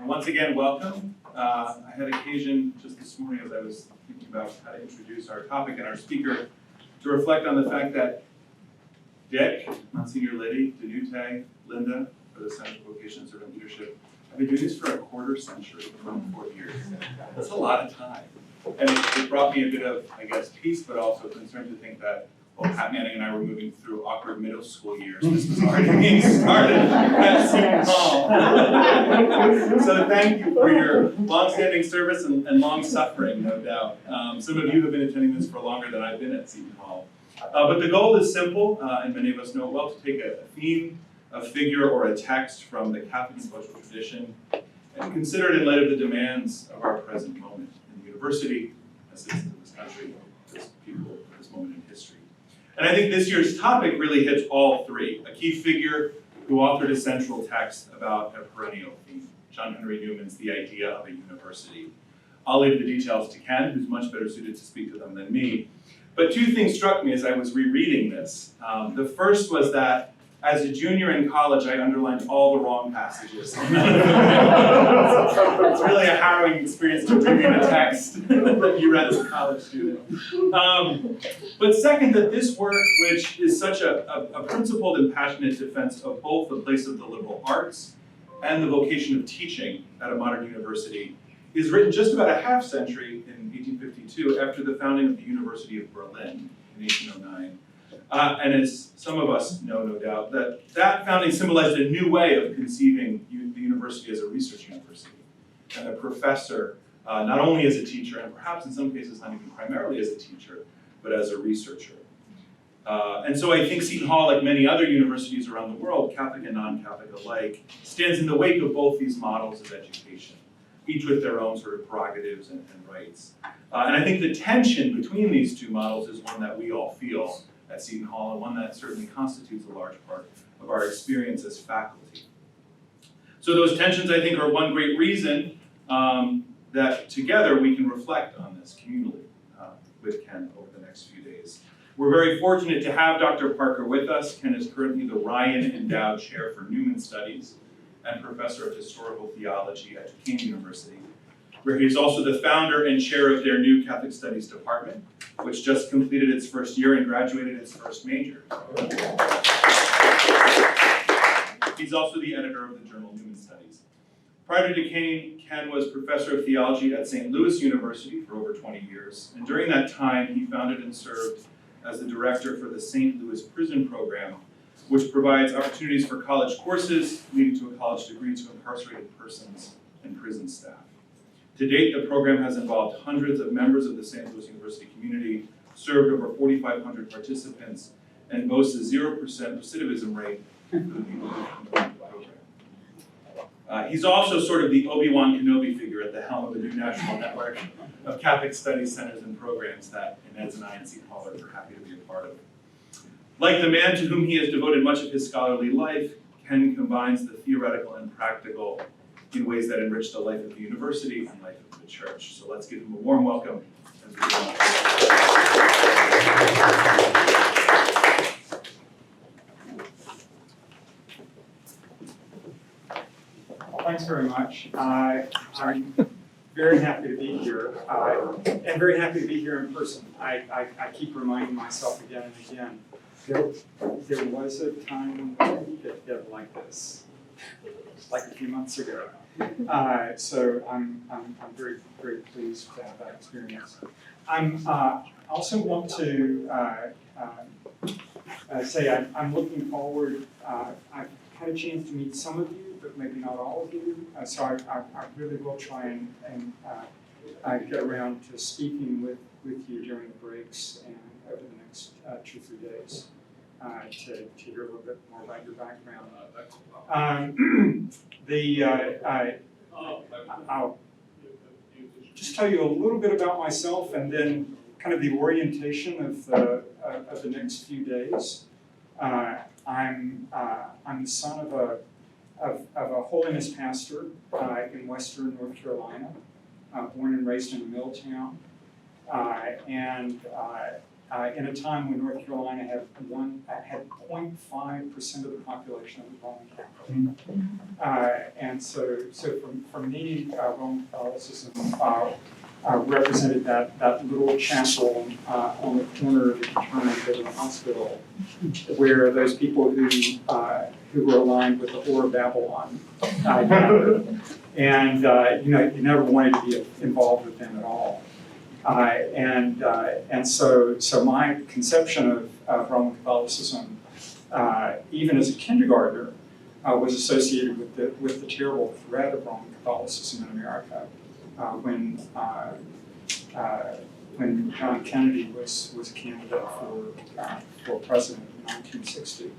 Once again, welcome. I had occasion just this morning as I was thinking about how to introduce our topic and our speaker to reflect on the fact that Dick, Monsignor Liddy, Danute, Linda, for the Center for Vocation and Servant Leadership, have been doing this for a quarter century, 24 years. That's a lot of time. And it brought me a bit of, I guess, peace, but also concern to think that Pat Manning and I were moving through awkward middle school years. This was already being started at Seton Hall. So thank you for your long-standing service and long suffering, no doubt. Some of you have been attending this for longer than I've been at Seton Hall. But the goal is simple, and many of us know it well, to take a theme, a figure, or a text from the Catholic social tradition and consider it in light of the demands of our present moment in the university, as citizens of this country, as people at this moment in history. And I think this year's topic really hits all three. A key figure who authored a central text about a perennial theme, John Henry Newman's The Idea of a University. I'll leave the details to Ken, who's much better suited to speak to them than me. But two things struck me as I was rereading this. The first was that as a junior in college, I underlined all the wrong passages. It's really a harrowing experience to reread a text that you read as a college student. But second, that this work, which is such a principled and passionate defense of both the place of the liberal arts and the vocation of teaching at a modern university, is written just about a half century in 1852 after the founding of the University of Berlin in 1809. And as some of us know, no doubt, that founding symbolized a new way of conceiving the university as a research university, and a professor, not only as a teacher, and perhaps in some cases not even primarily as a teacher, but as a researcher. And so I think Seton Hall, like many other universities around the world, Catholic and non-Catholic alike, stands in the wake of both these models of education, each with their own sort of prerogatives and rights. And I think the tension between these two models is one that we all feel at Seton Hall, and one that certainly constitutes a large part of our experience as faculty. So those tensions, I think, are one great reason that together we can reflect on this communally with Ken over the next few days. We're very fortunate to have Dr. Parker with us. Ken is currently the Ryan Endowed Chair for Newman Studies and Professor of Historical Theology at Duquesne University, where he's also the founder and chair of their new Catholic Studies Department, which just completed its first year and graduated its first major. He's also the editor of the journal Newman Studies. Prior to Duquesne, Ken was professor of theology at St. Louis University for over 20 years, and during that time he founded and served as the director for the St. Louis Prison Program, which provides opportunities for college courses leading to a college degree to incarcerated persons and prison staff. To date, the program has involved hundreds of members of the St. Louis University community, served over 4,500 participants, and boasts a 0% recidivism rate for the people who complete the program. He's also sort of the Obi-Wan Kenobi figure at the helm of a new national network of Catholic studies centers and programs that Inez and I and Seton Hall are happy to be a part of. Like the man to whom he has devoted much of his scholarly life, Ken combines the theoretical and practical in ways that enrich the life of the university and life of the church. So let's give him a warm welcome. Thanks very much. I'm very happy to be here, and very happy to be here in person. I keep reminding myself again and again, there was a time that like this, like a few months ago. So I'm very, very pleased to have that experience. I also want to say I'm looking forward. I've had a chance to meet some of you, but maybe not all of you. So I really will try and get around to speaking with you during the breaks and over the next 2 or 3 days to hear a little bit more about your background. I'll just tell you a little bit about myself and then kind of the orientation of the next few days. I'm the son of a holiness pastor in western North Carolina, born and raised in a mill town, and in a time when North Carolina had 0.5% of the population of the Roman Catholic. And so for me, Roman Catholicism represented that little chapel on the corner of the Maternity Hospital, where those people who were aligned with the whore of Babylon gathered. And you never wanted to be involved with them at all. And so my conception of Roman Catholicism, even as a kindergartner, was associated with the terrible threat of Roman Catholicism in America when John Kennedy was a candidate for president in 1960.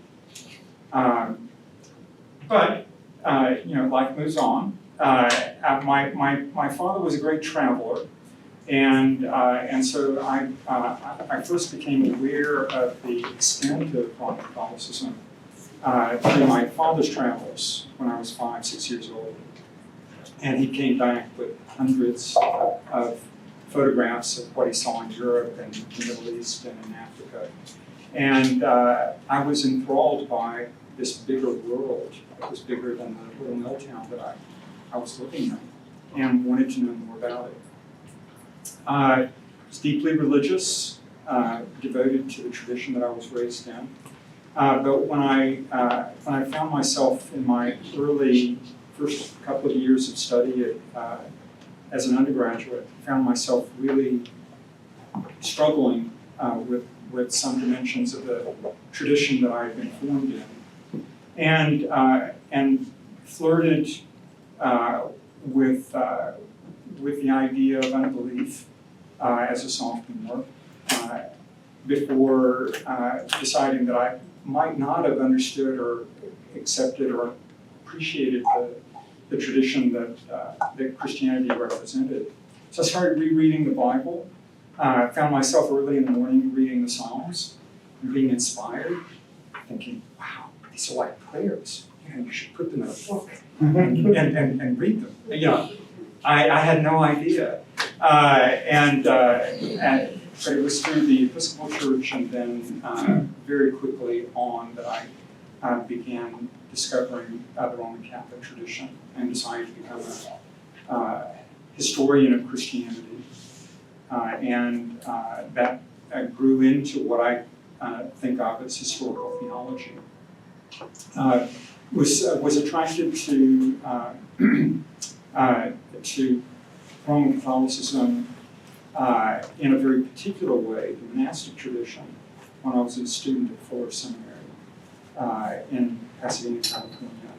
But life moves on. My father was a great traveler. And so I first became aware of the extent of Roman Catholicism through my father's travels when I was 5, 6 years old. And he came back with hundreds of photographs of what he saw in Europe and the Middle East and in Africa. And I was enthralled by this bigger world. It was bigger than the little mill town that I was living in, and wanted to know more about it. I was deeply religious, devoted to the tradition that I was raised in. But when I found myself in my first couple of years of study as an undergraduate, found myself really struggling with some dimensions of the tradition that I had been formed in, and flirted with the idea of unbelief as a sophomore before deciding that I might not have understood or accepted or appreciated the tradition that Christianity represented. So I started rereading the Bible. I found myself early in the morning reading the Psalms and being inspired, thinking, wow, these are like prayers. You should put them in a book and read them. I had no idea. But it was through the Episcopal Church and then very quickly on that I began discovering the Roman Catholic tradition and decided to become a historian of Christianity. That grew into what I think of as historical theology. Was attracted to Roman Catholicism in a very particular way, the monastic tradition, when I was a student at Fuller Seminary in Pasadena, California,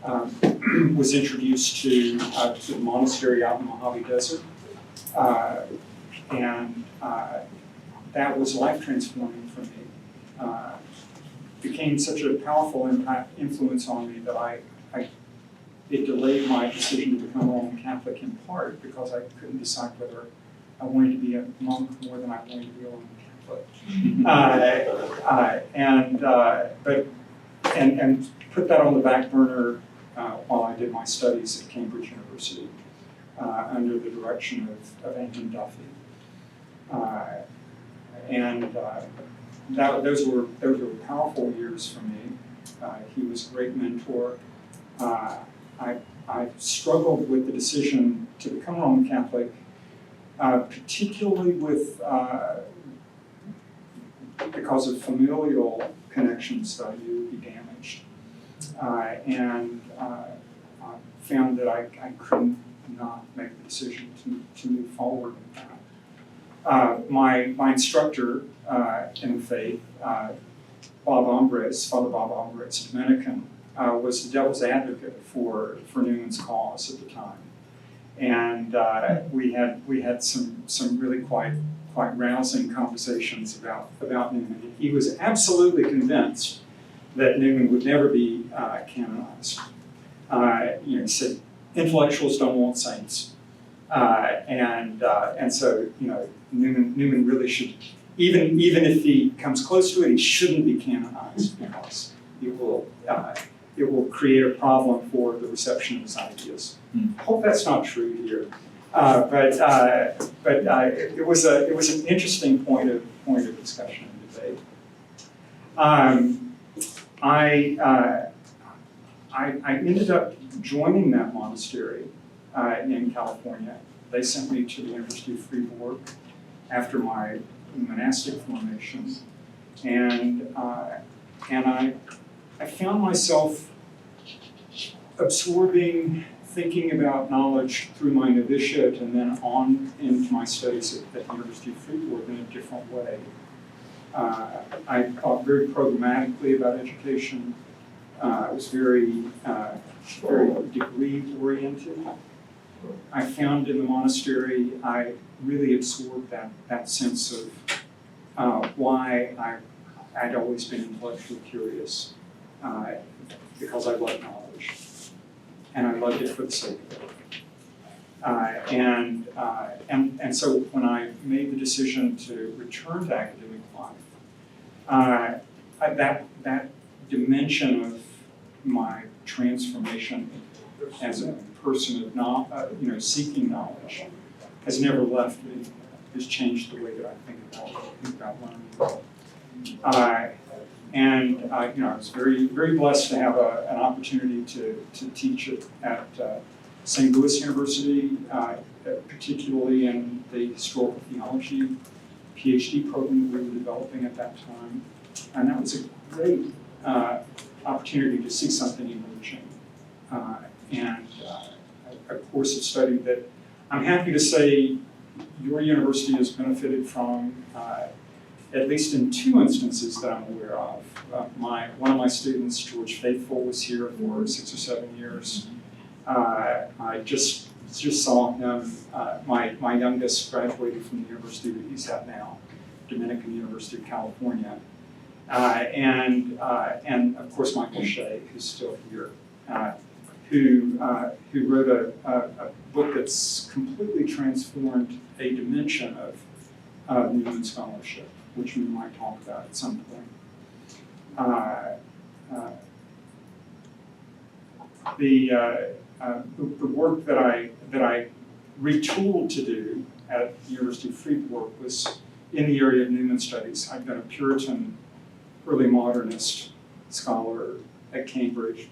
and was introduced to the monastery out in the Mojave Desert, and that was life transforming for me. Became such a powerful influence on me that it delayed my decision to become a Roman Catholic in part because I couldn't decide whether I wanted to be a monk more than I wanted to be a Roman Catholic. And put that on the back burner while I did my studies at Cambridge University under the direction of Anton Duffy. Those were powerful years for me. He was a great mentor. I struggled with the decision to become a Roman Catholic, particularly because of familial connections that I knew would be damaged. And found that I could not make the decision to move forward with that. My instructor in the faith, Father Bob Ombres, a Dominican, was the devil's advocate for Newman's cause at the time, and we had some really quite rousing conversations about Newman. He was absolutely convinced that Newman would never be canonized. He said intellectuals don't want saints, and so Newman really should, even if he comes close to it, he shouldn't be canonized because it will create a problem for the reception of his ideas. I hope that's not true here. It was an interesting point of discussion and debate. I ended up joining that monastery in California. They sent me to the University of Fribourg after my monastic formation, and I found myself absorbing, thinking about knowledge through my novitiate and then on into my studies at the University of Fribourg in a different way. I thought very programmatically about education. I was very degree oriented. I found in the monastery I really absorbed that sense of why I'd always been intellectually curious, because I loved knowledge, and I loved it for the sake of it. And so when I made the decision to return to academic life, that dimension of my transformation as a person of seeking knowledge has never left me. Has changed the way that I think about learning. I was very blessed to have an opportunity to teach at St. Louis University, particularly in the historical theology PhD program that we were developing at that time. And that was a great opportunity to see something emerging. A course of study that I'm happy to say your university has benefited from, at least in two instances that I'm aware of. One of my students, George Faithful, was here for 6 or 7 years. I just saw him. My youngest graduated from the university that he's at now, Dominican University of California. And of course Michael Shea, who's still here, who wrote a book that's completely transformed a dimension of Newman scholarship, which we might talk about at some point. The work that I retooled to do at the University of Fribourg was in the area of Newman studies. I've been a Puritan, early modernist scholar at Cambridge.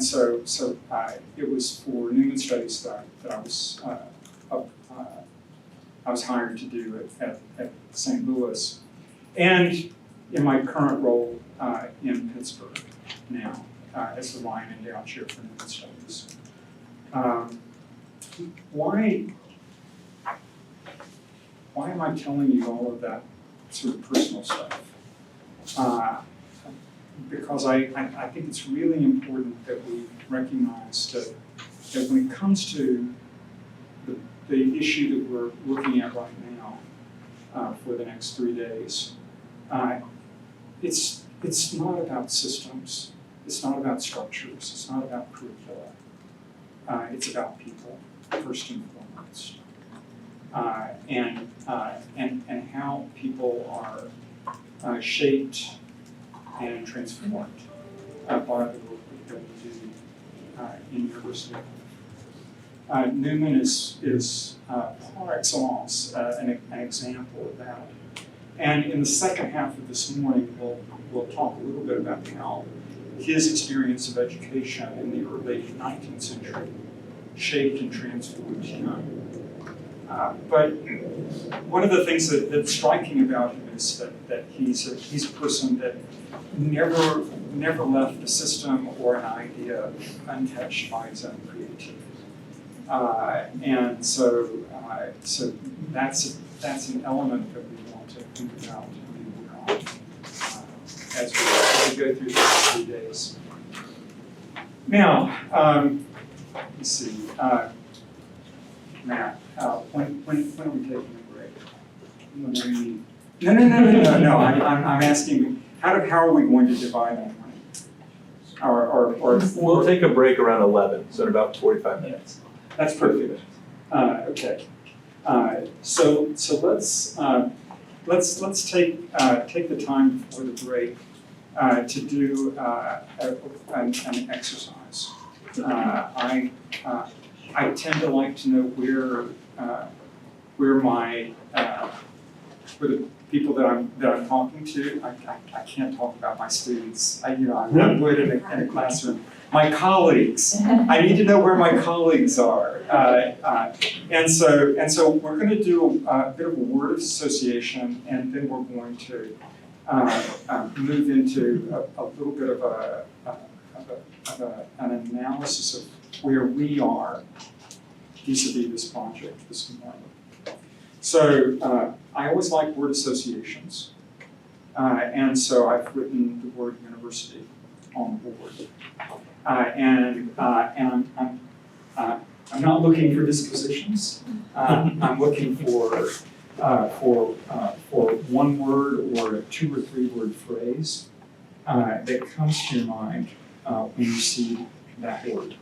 So it was for Newman studies that I was hired to do at St. Louis, and in my current role in Pittsburgh now as the Ryan Endowed Chair for Newman Studies. Why am I telling you all of that sort of personal stuff? Because I think it's really important that we recognize that when it comes to the issue that we're looking at right now for the next 3 days, it's not about systems, it's not about structures, it's not about curricula. It's about people, first and foremost, and how people are shaped and transformed by the work that we do in university. Newman is par excellence an example of that. And in the second half of this morning, we'll talk a little bit about how his experience of education in the early 19th century shaped and transformed him. But one of the things that's striking about him is that he's a person that never left a system or an idea untouched by his own creativity. And so that's an element that we want to think about and be aware of as we go through these 3 days. Now, let's see, Matt, when are we taking a break? No. I'm asking, how are we going to divide that money? We'll take a break around 11, so in about 45 minutes. That's perfect. Okay. So let's take the time before the break to do an exercise. I tend to like to know where the people that I'm talking to. I can't talk about my students. I would in a classroom. My colleagues. I need to know where my colleagues are. And so we're going to do a bit of a word association, and then we're going to move into a little bit of an analysis of where we are vis-a-vis this project this morning. So I always like word associations, and so I've written the word university on the board. And I'm not looking for dispositions. I'm looking for one word or a 2 or 3 word phrase that comes to your mind when you see that word.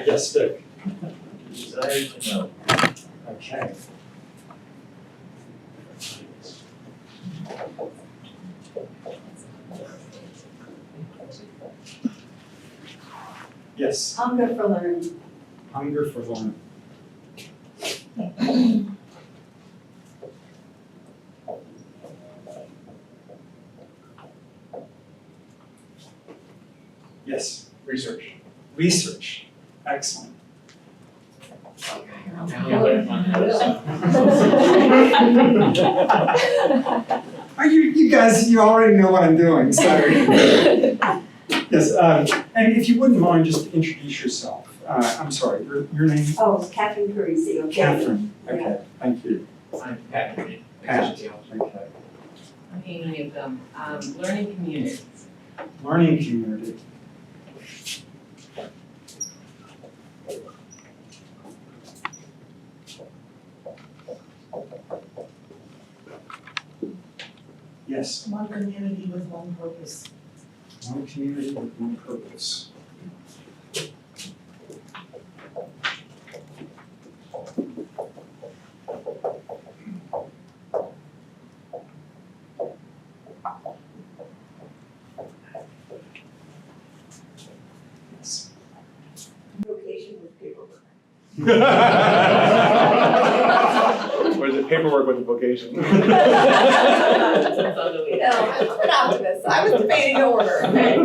Yes, Dick. Desire to know. Okay. Yes, Hunger for learning. hunger for learning. Yes, Research. research. Excellent. You guys, you already know what I'm doing, so. Yes, and if you wouldn't mind, just introduce yourself. I'm sorry, your name? Oh, Catherine Parisi, okay. Catherine. Yeah. Okay, thank you. I'm Patrick. Pat. Okay. I'm Amy of them. Learning communities. Learning community. Yes, One community with one purpose. one community with one purpose. Yes. Vocation with paperwork. Or is it paperwork with a vocation? No, I'm an optimist. I was debating the order, okay?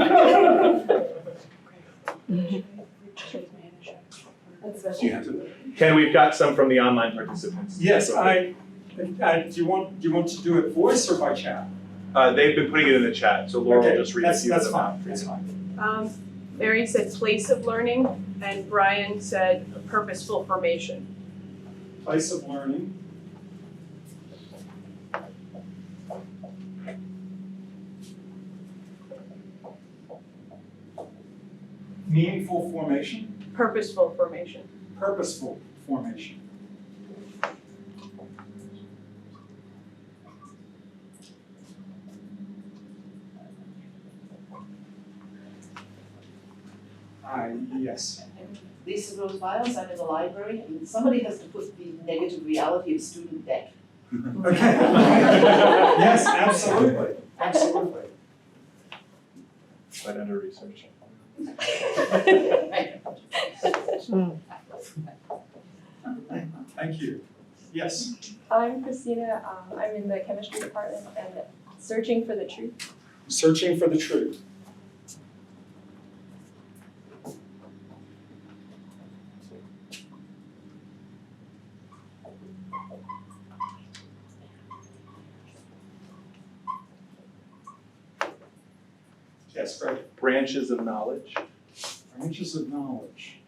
That's You have to- Ken, we've got some from the online participants. Yes, do you want to do it voice or by chat? They've been putting it in the chat, so Laura will Okay, just read a few of that's them fine, out. that's fine. Mary said place of learning, and Brian said purposeful formation. Place of learning. Meaningful formation, Purposeful formation. purposeful formation. Yes. Lisa Rose Biles, I'm in the library, and somebody has to put the negative reality of student debt. Okay. Yes, absolutely, absolutely. Right under research. Thank you. Yes. I'm Christina. I'm in the chemistry department and searching for the truth. Searching for the truth. Yes, great. Branches of knowledge. Branches of knowledge.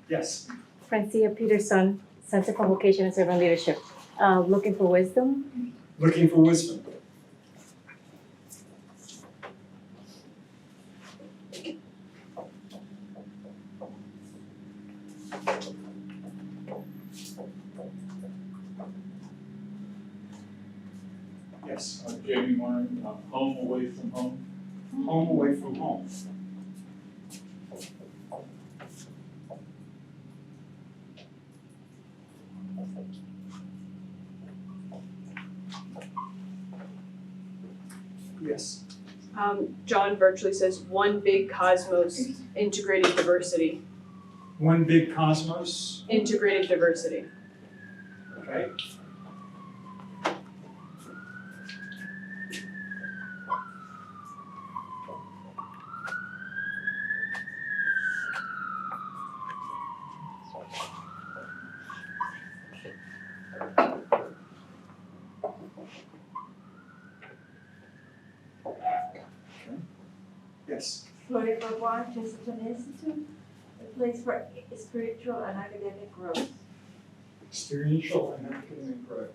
Yes. Francia Peterson, Center for Vocation and Servant Leadership. Looking for wisdom. Looking for wisdom. Yes. Jamie Warren, home away from home. Home away from home. Yes. John virtually says one big cosmos, integrated diversity. One big cosmos. Integrated diversity. Okay. Yes. Florida One, Chesterton Institute, a place for spiritual and academic growth. Experiential and academic growth.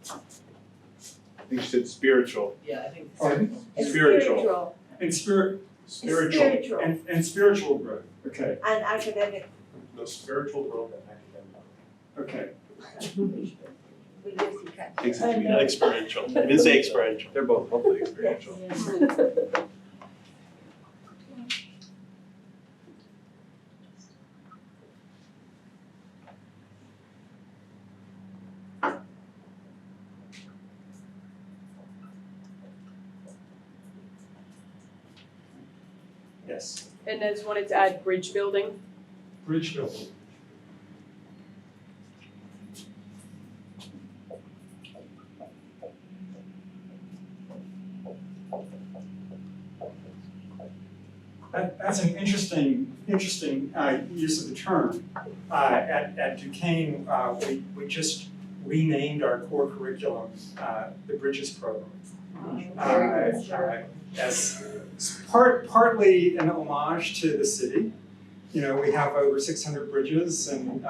I think she said spiritual. Yeah, I think. Pardon? Spiritual. And spiritual. Spiritual. And spiritual growth. Okay. And academic. No, spiritual growth and academic. Okay. We use the cut. Takes it to be Experiential. I didn't say experiential. They're both hopefully experiential. Yes. And Ned's wanted to add bridge building. Bridge building. That's an interesting use of the term. At Duquesne, we just renamed our core curriculum the Bridges program. As partly an homage to the city. You know, we have over 600 bridges and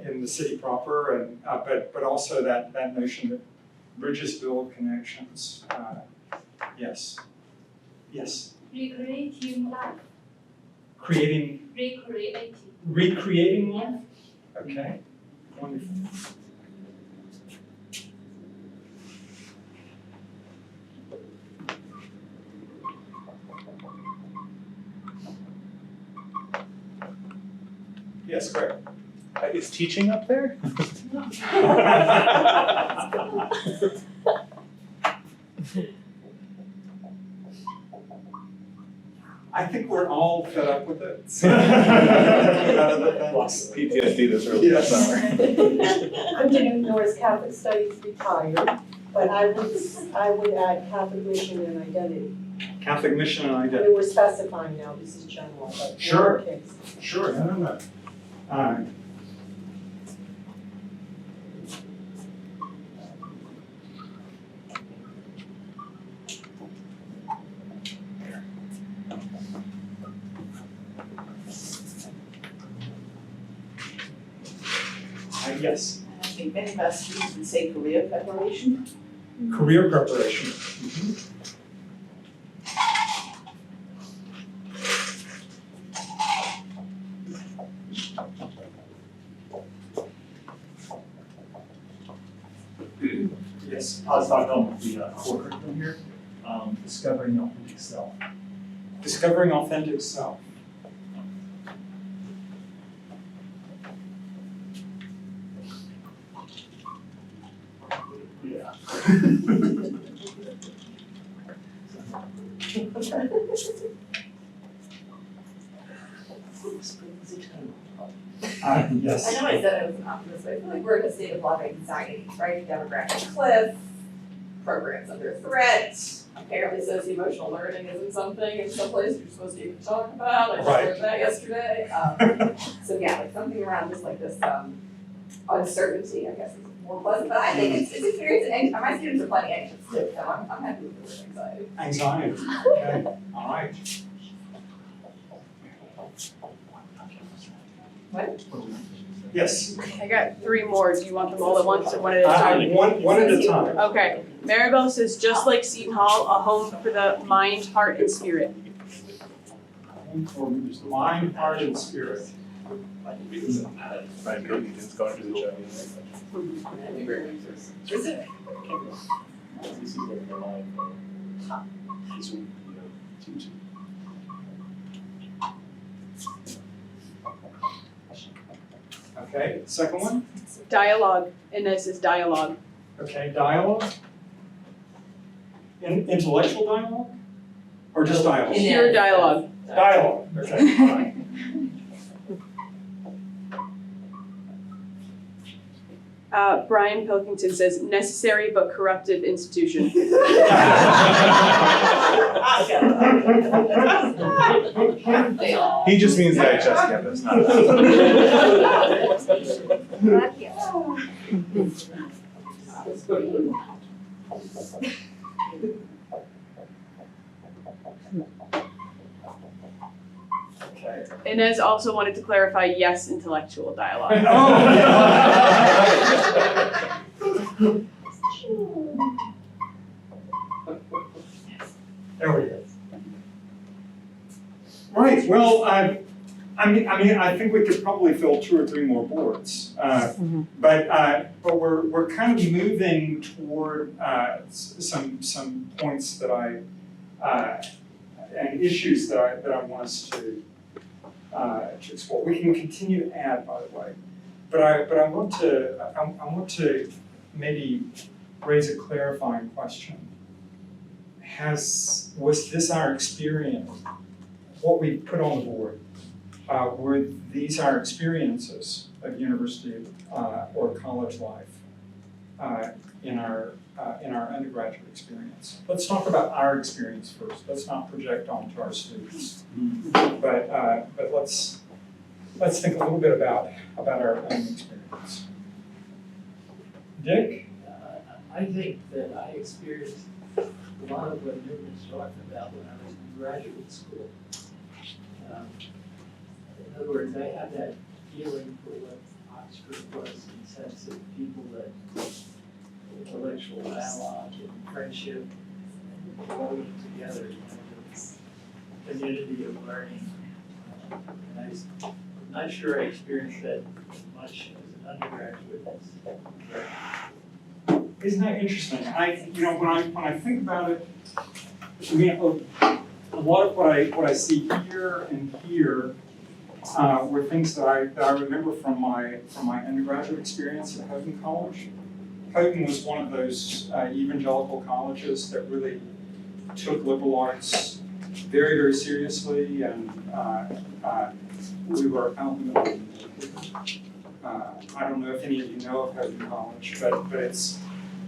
in the city proper, and but also that notion that bridges build connections. Yes. Yes. Recreating life. Creating. Recreating life. Okay. Wonderful. Yes, correct. Is teaching up there? I think we're all fed up with it. So out of the fence. PTSD this early this summer. I'm doing Norris Catholic Studies retired, but I would add Catholic mission and identity. Catholic mission and I identity. mean, we're specifying now, this is general, but Sure. lowercase. Sure, no. Yes, I think many of our students would say career preparation. career preparation. Mhm. Yes, I'll start off with the core curriculum here, discovering your authentic self. discovering authentic self. Yeah. Yes. I know I said it was not this way, I feel like we're in a state of lot of anxiety, right? Demographic cliff, programs under threat, apparently socio-emotional learning isn't something in some places you're supposed to even talk about, I just Right. learned that yesterday. So yeah, like something around just like this uncertainty, I guess is more pleasant, but I think it's experiencing, my students are plenty anxious too, so I'm happy with the word anxiety. Anxiety, okay, all right. What? Yes, I got three more. Do you want them all at once or one at a time? one at a time. Okay. Maribel says, just like Seton Hall, a home for the mind, heart, and spirit. For mind, heart, and spirit. Right, good, you just going through the show. Specific. This is what the line. Okay, second one? Dialogue, Inez is dialogue. Okay, dialogue? Intellectual dialogue? Or just dialogue? Inez. Pure dialogue. Dialogue, okay, all right. Brian Pilkington says necessary but corruptive institution. They all. He just means the HS campus, not us. Okay. Inez also wanted to clarify, yes, intellectual dialogue. There we go. Right, well, I think we could probably fill 2 or 3 more boards. But we're kind of moving toward some points that and issues that I want us to explore. We can continue to add, by the way, but I want to maybe raise a clarifying question. Was this our experience? What we put on the board, were these our experiences of university or college life in our undergraduate experience? Let's talk about our experience first. Let's not project onto our students, but let's think a little bit about our own experience. Dick? I think that I experienced a lot of what Newman was talking about when I was in graduate school. In other words, I had that feeling for what Oxford was in the sense of people that intellectual dialogue and friendship and growing together, this community of learning. And I'm not sure I experienced that as much as an undergraduate. Isn't that interesting? When I think about it, a lot of what I see here and here were things that I remember from my undergraduate experience at Houghton College. Houghton was one of those evangelical colleges that really took liberal arts very, very seriously, and we were out in the middle. I don't know if any of you know of Houghton College, but it's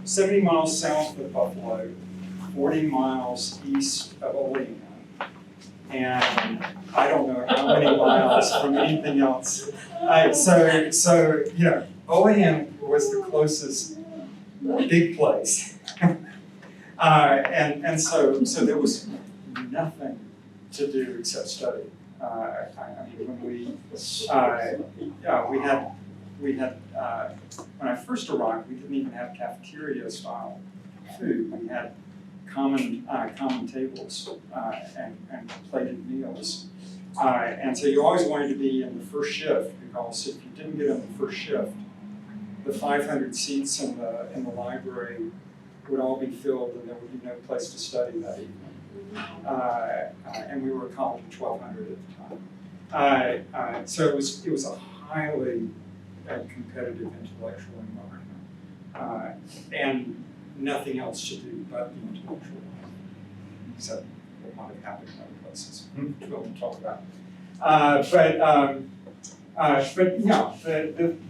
70 miles south of Buffalo, 40 miles east of Olean, and I don't know how many miles from anything else. So Olean was the closest big place, and so there was nothing to do except study. When I first arrived, we didn't even have cafeteria style food. We had common tables and plated meals. And so you always wanted to be in the first shift, because if you didn't get in the first shift, the 500 seats in the library would all be filled, and there would be no place to study that evening. And we were a college of 1,200 at the time. So it was a highly competitive intellectual environment, and nothing else to do but the intellectual life, except what might have happened in other places, which we won't talk about. But yeah,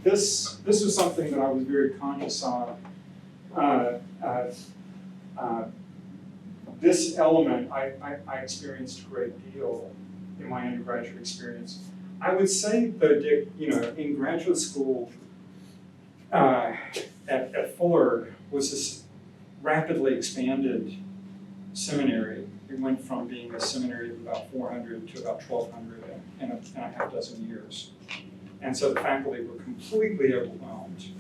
this was something that I was very conscious of. This element I experienced a great deal in my undergraduate experience. I would say, though, Dick, in graduate school at Fuller was this rapidly expanded seminary. It went from being a seminary of about 400 to about 1,200 in a half dozen years. And so the faculty were completely overwhelmed.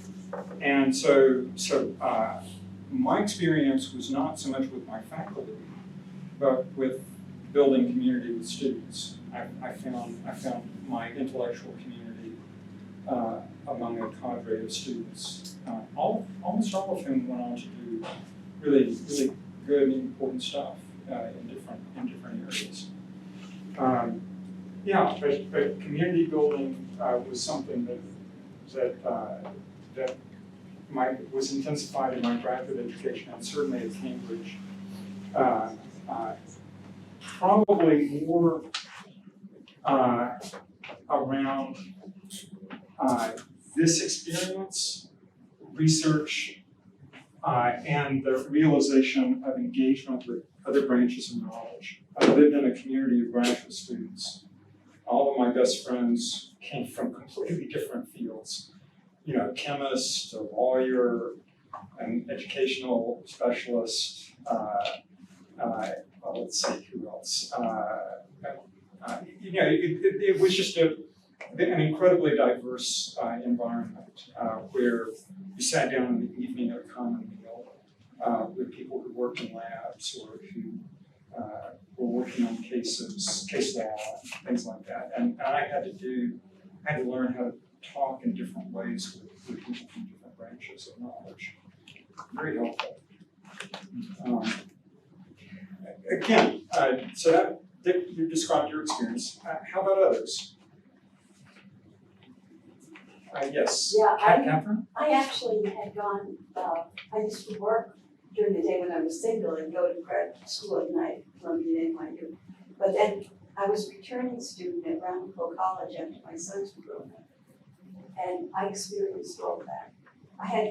And so my experience was not so much with my faculty, but with building community with students. I found my intellectual community among a cadre of students, almost all of whom went on to do really, really good and important stuff in different areas. Yeah, but community building was something that was intensified in my graduate education and certainly at Cambridge. Probably more around this experience, research, and the realization of engagement with other branches of knowledge. I lived in a community of graduate students. All of my best friends came from completely different fields. You know, chemist, a lawyer, an educational specialist, let's see, who else? It was just an incredibly diverse environment where you sat down in the evening at a common meal with people who worked in labs or who were working on case law, things like that. And I had to learn how to talk in different ways with people from different branches of knowledge. Very helpful. Again, so that you described your experience. How about others? Yes. Yeah, Catherine? I actually had gone, I used to work during the day when I was single and go to grad school at night, Columbia and NYU. But then I was a returning student at Ramapo College after my sons were grown up. And I experienced all that.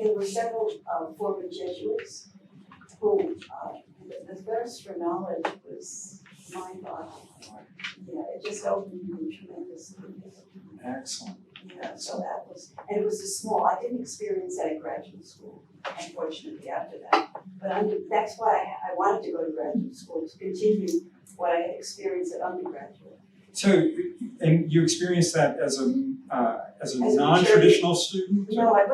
There were several former Jesuits who, the thirst for knowledge was mind-boggling. Yeah, it just opened me tremendously. Excellent. Yeah, so that was, and it was a small, I didn't experience that at graduate school, unfortunately, after that. But that's why I wanted to go to graduate school, to continue what I had experienced at undergraduate. So, and you experienced that as a non-traditional student? No, I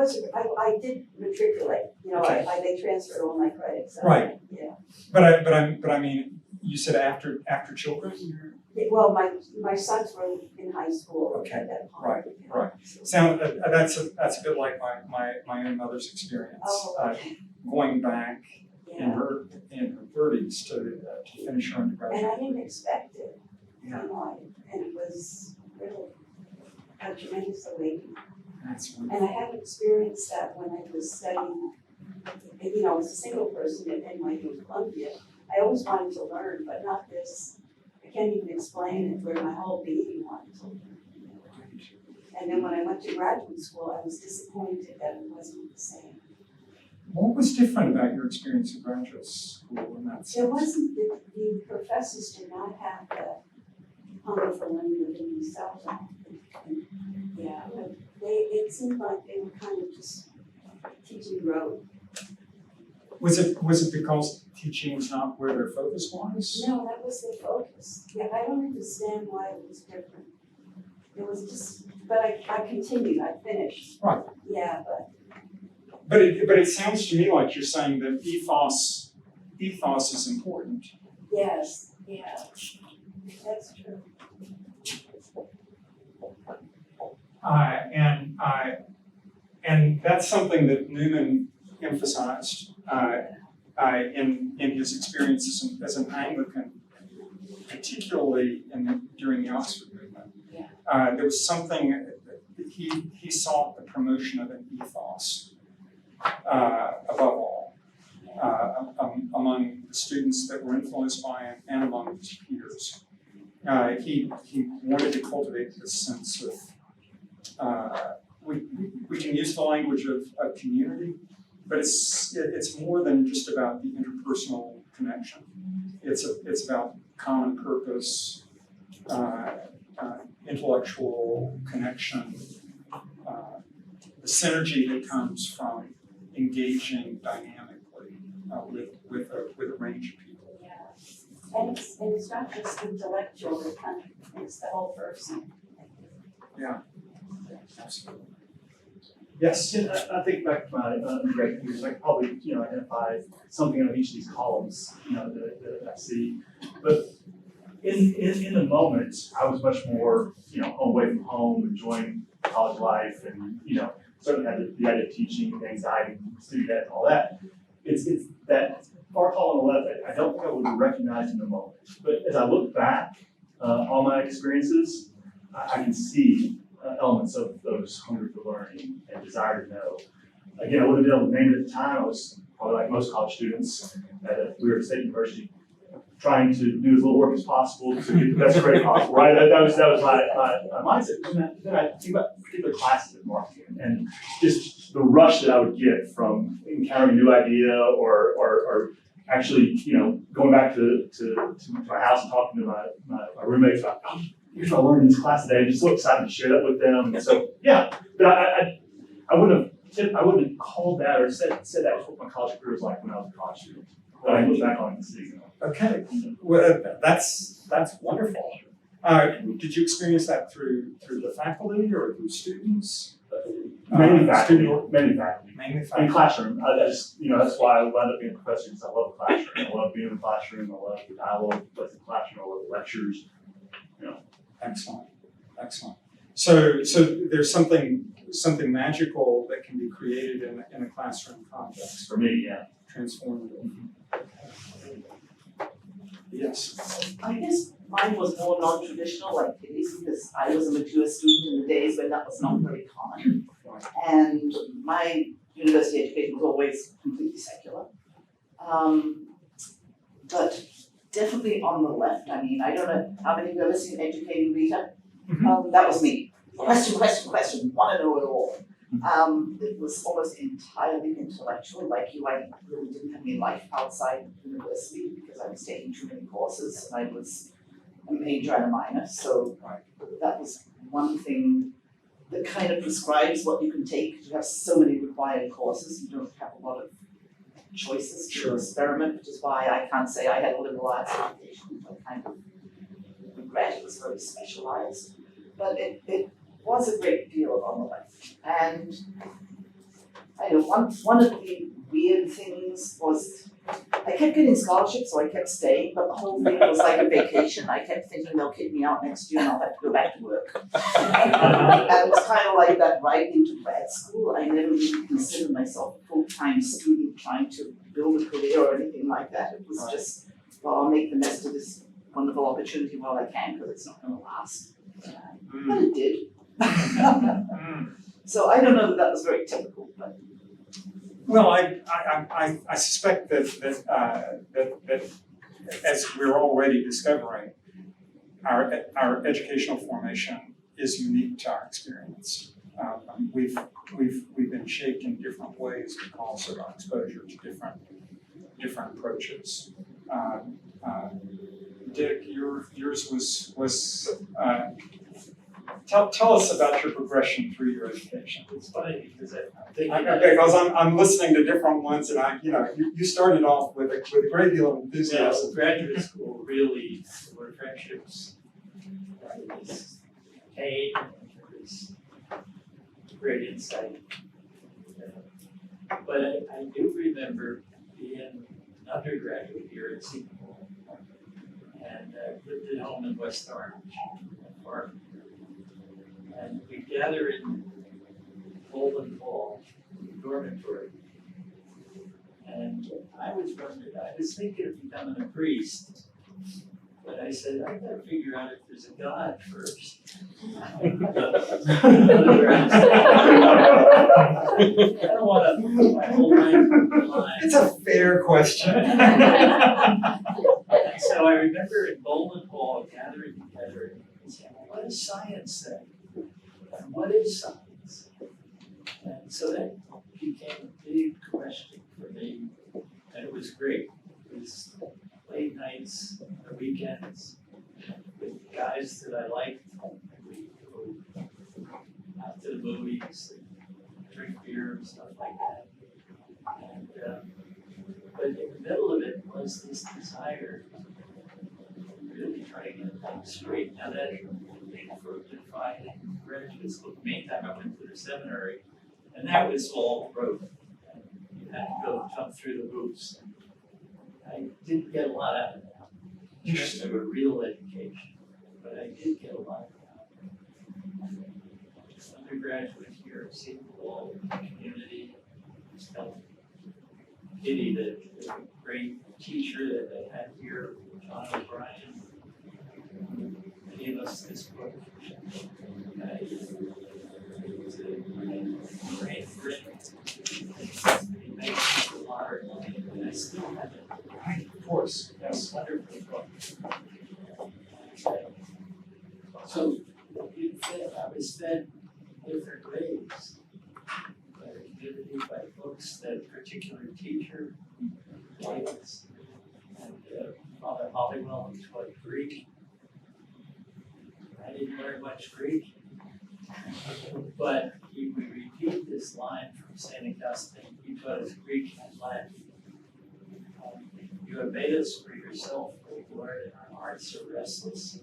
did matriculate, Okay. They transferred all my credits. Right. Yeah. But I mean, you said after children? Well, my sons were in high school Okay. at that point. Right. Sound that's a bit like my own mother's experience. Oh, okay. Going back in Yeah. her 30s to finish her undergraduate. And I didn't expect it, Yeah. and it was really a tremendous awakening. That's wonderful. And I hadn't experienced that when I was studying, as a single person at NYU and Columbia. I always wanted to learn, but not this. I can't even explain it, where my whole being wanted to learn. And then when I went to graduate school, I was disappointed that it wasn't the same. What was different about your experience at graduate school in that sense? There wasn't, the professors did not have the hunger for learning within themselves. Yeah, but it seemed like they were kind of just teaching rote. Was it because teaching was not where their focus was? No, that was their focus. Yeah, I don't understand why it was different. It was just, but I continued, I finished. Right. Yeah, but. But it sounds to me like you're saying that ethos is important. Yes, yeah, that's true. And that's something that Newman emphasized in his experience as an Anglican, particularly during the Oxford movement. Yeah. There was something he sought the promotion of an ethos above all among the students that were influenced by him and among his peers. He wanted to cultivate this sense of we can use the language of community, but it's more than just about the interpersonal connection. It's about common purpose, intellectual connection, the synergy that comes from engaging dynamically with a range of people. Yeah, and it's not just intellectual, it's the whole person. Yeah, absolutely. Yes. I think back to my undergraduate years, I could probably identify something on each of these columns that I see. But in the moment, I was much more away from home, enjoying college life, and certainly had the idea of teaching, anxiety, student debt, and all that. It's that far tall on the left, I don't think I would have recognized in the moment. But as I look back on my experiences, I can see elements of those hunger for learning and desire to know. Again, I wouldn't have been able to name it at the time. I was probably like most college students we were at State University, trying to do as little work as possible to get the best grade possible, right? That was my mindset. And then I think about particular classes in marketing and just the rush that I would get from encountering a new idea or actually, going back to my house and talking to my roommates about, oh, here's what I learned in this class today. I'm just so excited to share that with them. And so, yeah, but I wouldn't have called that or said that was what my college career was like when I was a college student. But I look back on it and see. Okay, well, that's wonderful. Did you experience that through the faculty or through students? Mainly faculty. Mainly faculty. Mainly faculty. In classroom, I just, that's why I wound up being a professor, because I love the classroom. I love being in the classroom. I love the dialogue with the classroom. I love the lectures. Excellent, excellent. So there's something magical that can be created in a classroom context. For me, yeah. Transformative. Yes. I guess mine was more non-traditional, like it is, because I was a mature student in the days when that was not very common. And my university education was always completely secular. But definitely on the left. I mean, I don't know how many of you have ever seen Educating Rita? That was me. Question, want to know it all. It was almost entirely intellectual. Like you, I really didn't have any life outside university because I was taking too many courses and I was a major and a minor. So that was one thing that kind of prescribes what you can take. You have so many required courses, you don't have a lot of choices to experiment, which is why I can't say I had a liberal arts education. I kind of regret it was very specialized. But it was a great deal on the left. And I know one of the weird things was I kept getting scholarships, so I kept staying, but the whole thing was like a vacation. I kept thinking they'll kick me out next year and I'll have to go back to work. And it was kind of like that right into grad school. I never really considered myself a full-time student trying to build a career or anything like that. It was just, well, I'll make the best of this wonderful opportunity while I can because it's not going to last. But it did. So I don't know that was very typical, but. Well, I suspect that as we're already discovering, our educational formation is unique to our experience. We've been shaped in different ways because of our exposure to different approaches. Dick, yours was tell us about your progression through your education. It's funny because because I'm listening to different ones, and you started off with a great deal of enthusiasm. Well, graduate school really were friendships. It was pain, it was great insight. But I do remember being an undergraduate here at Seton Hall and lived at home in West Orange, Park. And we gather in Golden Hall dormitory. And I was thinking of becoming a priest. But I said, I gotta figure out if there's a God first. I don't want to put my whole life on the line. It's a fair question. So I remember in Golden Hall gathering together and saying, well, what does science say? And what is science? And so that became a big question for me. And it was great. It was late nights, the weekends, with guys that I liked. We'd go out to the movies, drink beer and stuff like that. And, but in the middle of it was this desire to really try to get things straight. Now that for in graduate school, the meantime I went to the seminary, and that was all rote. You had to go jump through the hoops. I didn't get a lot out of that. Just a real education, but I did get a lot out of that. Undergraduate here at Seton Hall, community, felt pity that the great teacher that they had here, John O'Brien, gave us this book. It's a great grit. It makes people hard, and I still have it. Of course, yes. Wonderful book. So I was fed different grades, by the community, by books that a particular teacher gave us. And Father Hollywell taught Greek. I didn't learn much Greek, but we repeat this line from St. Augustine. He taught us Greek and Latin. You have made us for yourself, O Lord, and our hearts are restless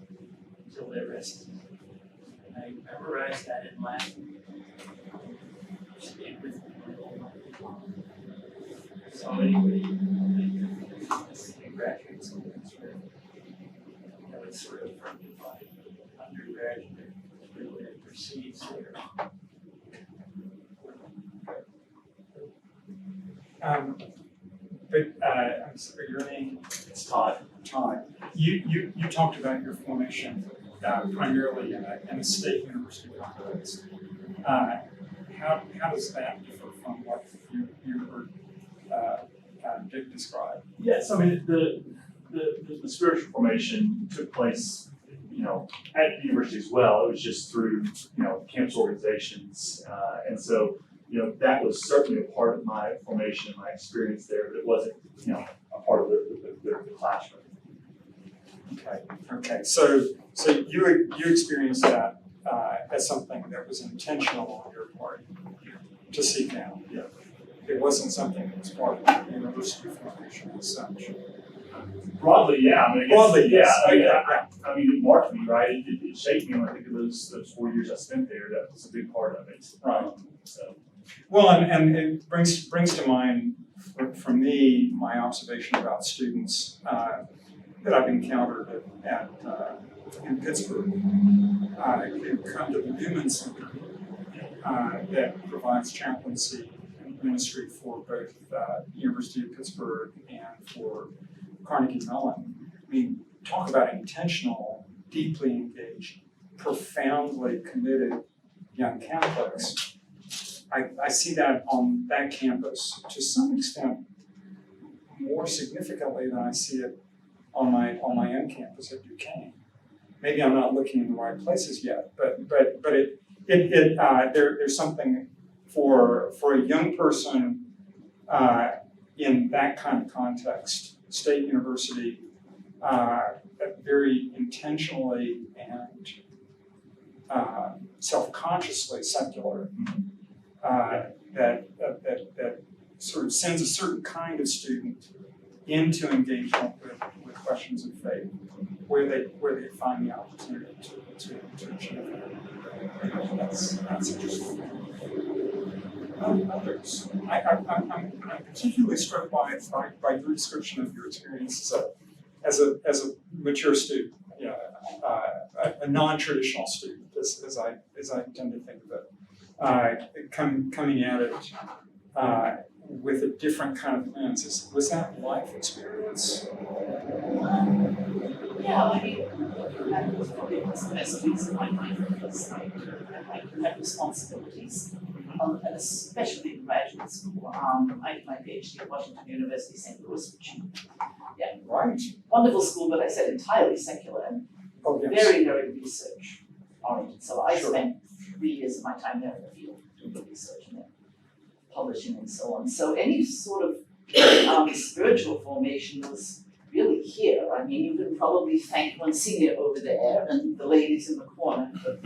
until they're rested. And I memorized that in Latin. Stayed with me my whole life. So anyway, graduate school was really, that was sort of from my undergraduate, really it proceeds there. I'm sorry, your name? It's Todd. Todd. You talked about your formation primarily in a state university context. How does that differ from what you heard Dick describe? Yes, I mean, the spiritual formation took place, at the university as well. It was just through, campus organizations. And so, that was certainly a part of my formation, my experience there, but it wasn't, a part of the classroom. Okay. So you experienced that as something that was intentional on your part to seek out. Yeah. It wasn't something that was part of the university formation as such. Broadly, yeah. I mean, I guess, Broadly, yes. I mean, it marked me, right? It shaped me when I think of those 4 years I spent there. That was a big part of it. Right. So. Well, and it brings to mind for me my observation about students that I've encountered in Pittsburgh who come to the Newman Center that provides chaplaincy and ministry for both University of Pittsburgh and for Carnegie Mellon. I mean, talk about intentional, deeply engaged, profoundly committed young Catholics. I see that on that campus to some extent more significantly than I see it on my own campus at Duquesne. Maybe I'm not looking in the right places yet, but there's something for a young person in that kind of context, state university, very intentionally and self-consciously secular. That sort of sends a certain kind of student into engagement with questions of faith, where they find the opportunity to achieve that. That's interesting. Others, I'm particularly struck by your description of your experience as a mature student, a non-traditional student, as I tend to think of it. Coming at it with a different kind of lens. Was that life experience? Yeah, I mean, that was probably the best reason why my was I had responsibilities, and especially in graduate school. I did my PhD at Washington University, St. Louis, which, Right. wonderful school, but I said entirely secular and very, very research oriented. So I spent 3 years of my time there in the field doing research and then publishing and so on. So any sort of spiritual formation was really here. I mean, you can probably thank Monsignor over there and the ladies in the corner for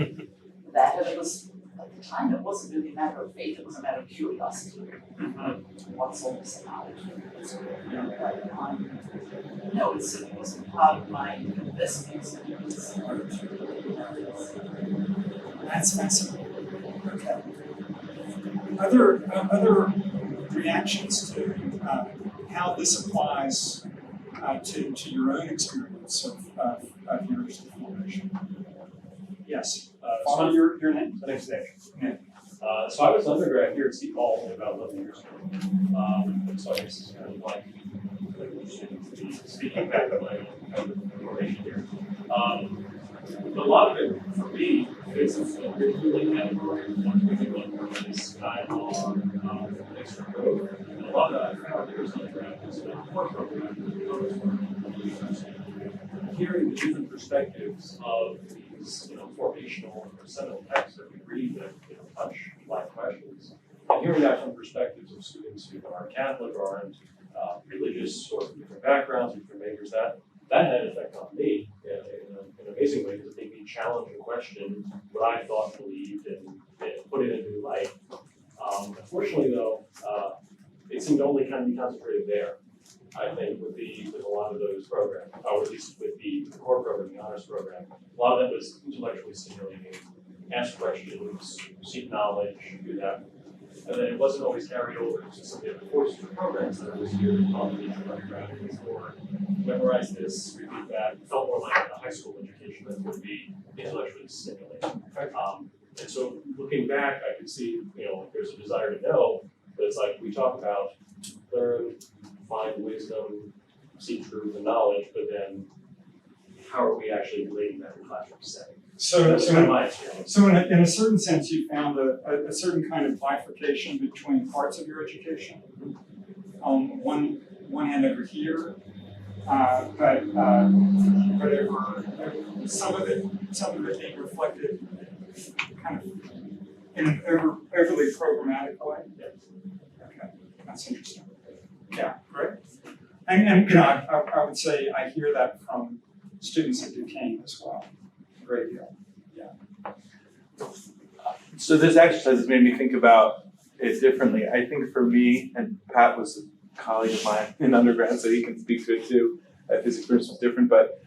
that. And it was, at the time, it wasn't really a matter of faith, it was a matter of curiosity. What's all this about? No, it certainly wasn't part of my investments. That's fascinating. Okay. Other reactions to how this applies to your own experience of university formation? Yes. Follow your name. My name's Nick. Nick. So I was undergrad here at Seton Hall about 11 years ago. So I guess it's kind of like students to be speaking back to my own kind of information here. But a lot of it, for me, fits into the curriculum category. One curriculum is on extra code. And a lot of that I found there's undergraduates in a core program that goes for hearing the different perspectives of these, formational or seminal texts that we read that, touch life questions. And hearing that from perspectives of students who aren't Catholic or aren't religious or from different backgrounds, different majors, that had an effect on me in an amazing way because it made me challenge and question what I thought, believed, and put it in a new light. Unfortunately, though, it seemed to only kind of be concentrated there. I think with a lot of those programs, or at least with the core program, the honors program, a lot of that was intellectually stimulating, ask questions, seek knowledge, do that. And then it wasn't always carried over to some of the other courses or programs that I was here in college undergraduate or memorize this, repeat that. It felt more like a high school education that would be intellectually stimulating. And so looking back, I could see, there's a desire to know, but it's like we talk about learn, find wisdom, seek truth and knowledge, but then how are we actually relating that in classroom setting? So in in a certain sense, you found a certain kind of bifurcation between parts of your education. On one hand over here, but over some of it being reflected kind of in an overly programmatic way. Okay, that's interesting. Yeah, great. And I would say I hear that from students at Duquesne as well. Great deal. Yeah. So this exercise has made me think about it differently. I think for me, and Pat was a colleague of mine in undergrad, so he can speak to it too. His experience was different, but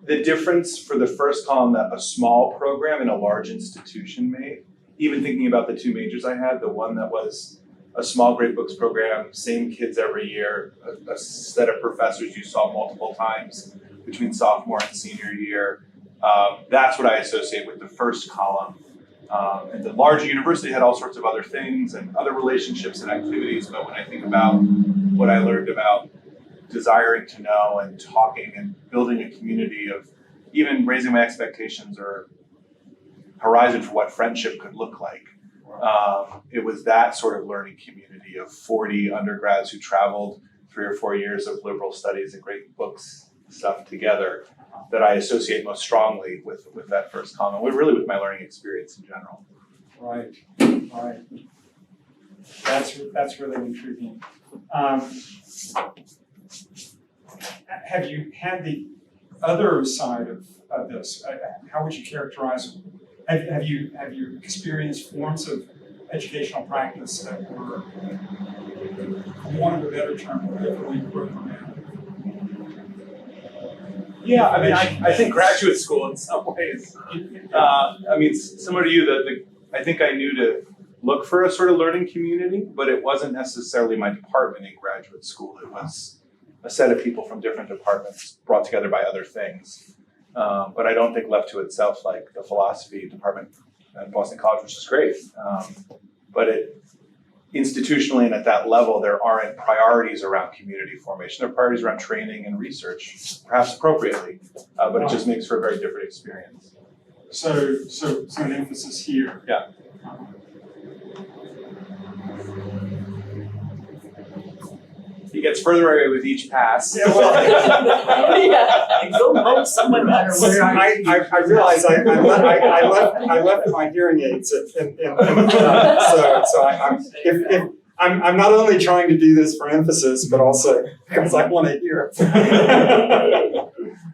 the difference for the first column that a small program in a large institution made, even thinking about the two majors I had, the one that was a small great books program, same kids every year, a set of professors you saw multiple times between sophomore and senior year. That's what I associate with the first column. And the larger university had all sorts of other things and other relationships and activities, but when I think about what I learned about desiring to know and talking and building a community of even raising my expectations or horizon for what friendship could look like. It was that sort of learning community of 40 undergrads who traveled 3 or 4 years of liberal studies and great books stuff together that I associate most strongly with that first column, and really with my learning experience in general. Right. That's really intriguing. Have you had the other side of this? How would you characterize? Have you experienced forms of educational practice that were, for want of a better term, overly programmatic? Yeah, I mean, I think graduate school in some ways. Similar to you, I think I knew to look for a sort of learning community, but it wasn't necessarily my department in graduate school. It was a set of people from different departments brought together by other things. But I don't think left to itself, like the philosophy department at Boston College, which is great. But institutionally and at that level, there aren't priorities around community formation. There are priorities around training and research, perhaps appropriately, but it just makes for a very different experience. So an emphasis here. Yeah. He gets further away with each pass. Yeah, well, And go vote someone else. I realize I left my hearing aids I'm not only trying to do this for emphasis, but also because I want to hear.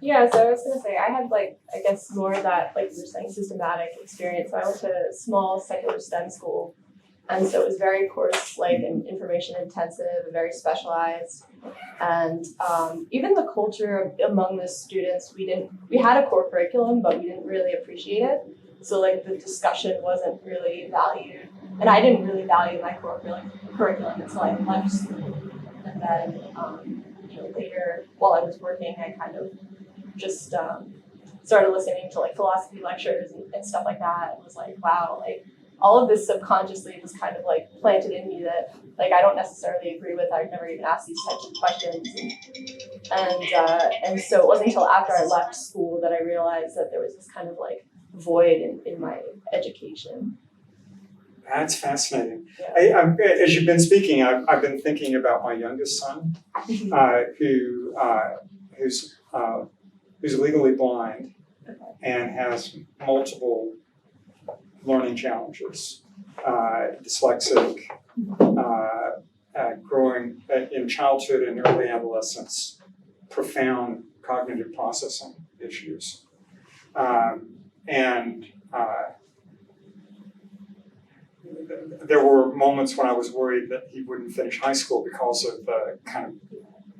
Yeah, so I was gonna say I had more of that, like you were saying, systematic experience. So I went to a small secular STEM school, and so it was very and information intensive and very specialized. And even the culture among the students, we had a core curriculum, but we didn't really appreciate it. So the discussion wasn't really valued, and I didn't really value my core curriculum until I left school. And then later, while I was working, I kind of just started listening to philosophy lectures and stuff like that. It was wow, all of this subconsciously was kind of like planted in me that like I don't necessarily agree with. I've never even asked these types of questions, and so it wasn't until after I left school that I realized that there was this kind of like void in my education. That's fascinating. Yeah. As you've been speaking, I've been thinking about my youngest son, who's legally blind and has multiple learning challenges, dyslexic, growing in childhood and early adolescence, profound cognitive processing issues, there were moments when I was worried that he wouldn't finish high school because of the kind of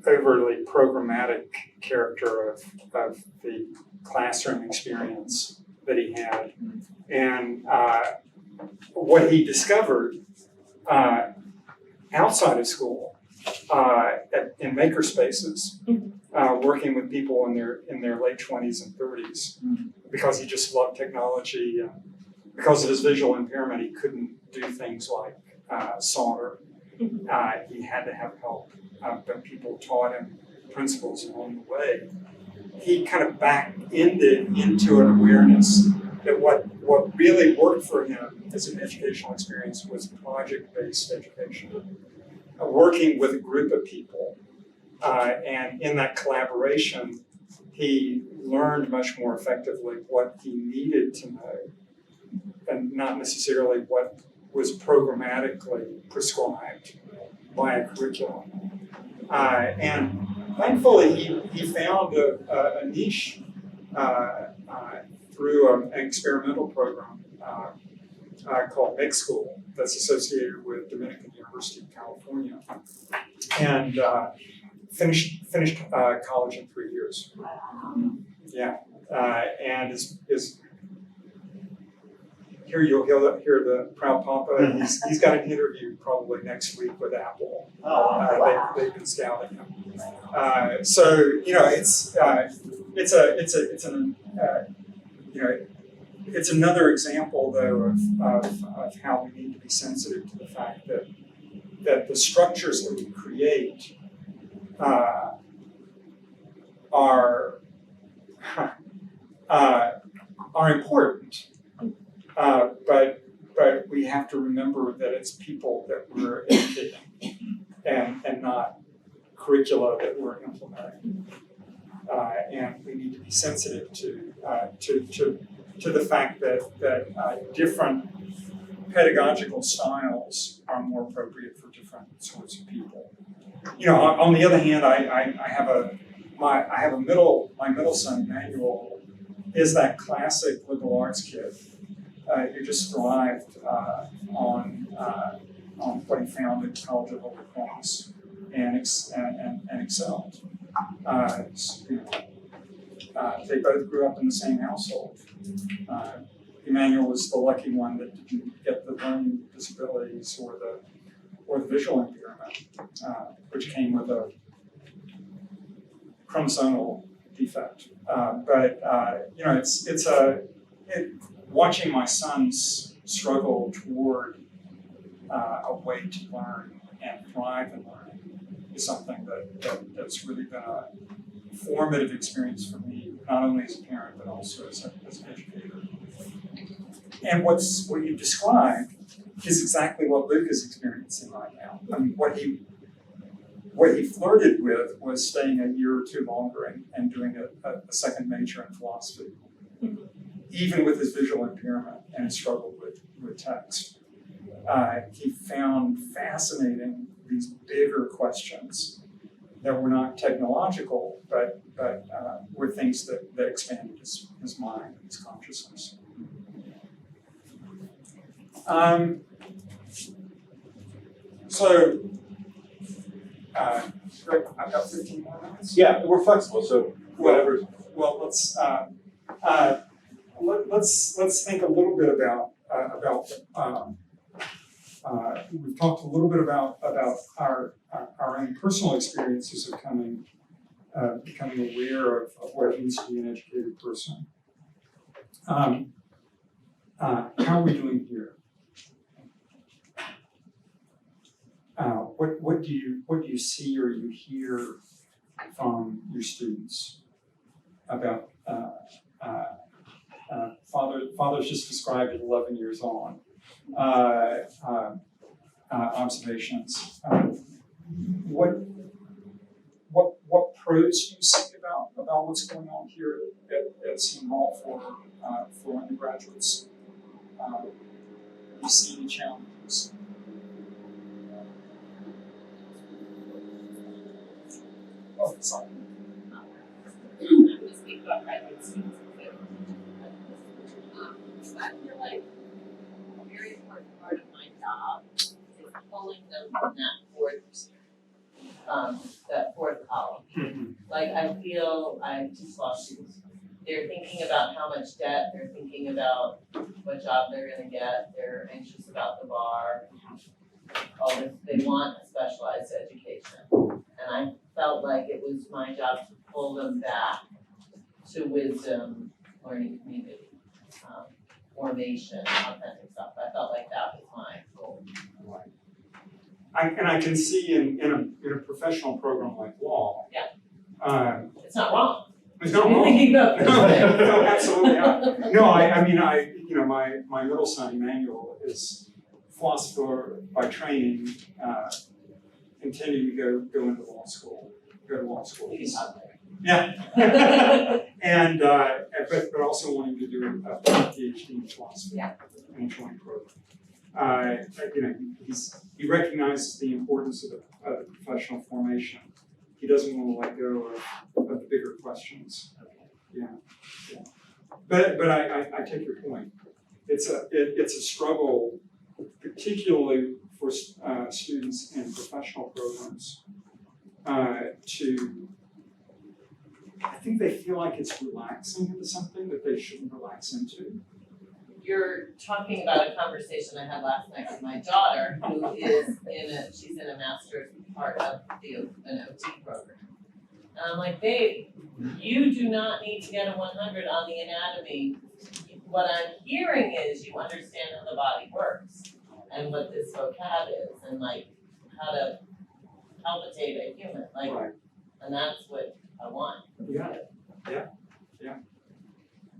overly programmatic character of the classroom experience that he had. And what he discovered outside of school, in maker spaces, working with people in their late 20s and 30s, because he just loved technology. Because of his visual impairment, he couldn't do things like solder. He had to have help, but people taught him principles along the way. He kind of backed into an awareness that what really worked for him as an educational experience was project-based education, working with a group of people. And in that collaboration, he learned much more effectively what he needed to know, and not necessarily what was programmatically prescribed by a curriculum. And thankfully, he found a niche through an experimental program called Make School that's associated with Dominican University of California, and finished college in 3 years. Yeah, and is here you'll hear the proud papa. He's got an interview probably next week with Apple. They've been scouting him. So you know it's another example though of how we need to be sensitive to the fact that the structures that we create are important. But we have to remember that it's people that we're educating and not curricula that we're implementing. And we need to be sensitive to the fact that different pedagogical styles are more appropriate for different sorts of people. You know, on the other hand, my middle son, Emmanuel, is that classic liberal arts kid who just thrived on what he found at College of Holy Cross and excelled. They both grew up in the same household. Emmanuel was the lucky one that didn't get the learning disabilities or the visual impairment, which came with a chromosomal defect. But you know, watching my sons struggle toward a way to learn and thrive in learning is something that's really been a formative experience for me, not only as a parent but also as an educator. And what you described is exactly what Luke is experiencing right now. I mean, what he flirted with was staying a year or two longer and doing a second major in philosophy, even with his visual impairment and his struggle with text. He found fascinating these bigger questions that were not technological, but were things that expanded his mind and his consciousness. Greg, I've got 15 more minutes. Yeah, we're flexible, so whatever. Well, let's think a little bit about we've talked a little bit about our own personal experiences of becoming aware of what it means to be an educated person. How are we doing here? what do you see or you hear from your students about Father's just described at 11 years on observations. What pros do you see about what's going on here at Seton Hall for undergraduates? Do you see any challenges? Oh, sorry. I'm gonna speak about graduate students. I feel like a very important part of my job is pulling them from that fourth column. Like I feel I just lost students. They're thinking about how much debt, they're thinking about what job they're gonna get, they're anxious about the bar. All this, they want a specialized education. And I felt like it was my job to pull them back to wisdom, learning community, formation, authentic stuff. I felt like that was my goal. I can see in a professional program like law. Yeah. It's not wrong. It's not wrong. No, absolutely not. No, I mean, my middle son, Emmanuel, is philosopher by training, intending to go into law school, go to law school. Yeah. And, but also wanting to do a PhD in philosophy. Yeah. In a joint program. He recognizes the importance of the professional formation. He doesn't want to let go of the bigger questions. Yeah. But I take your point. It's a struggle, particularly for students in professional programs, I think they feel like it's relaxing into something that they shouldn't relax into. You're talking about a conversation I had last night with my daughter, who is she's in a master's part of an OT program. And I'm like, babe, you do not need to get a 100 on the anatomy. What I'm hearing is you understand how the body works and what this vocab is and like how to palpitate a human, Right. And that's what I want. Yeah.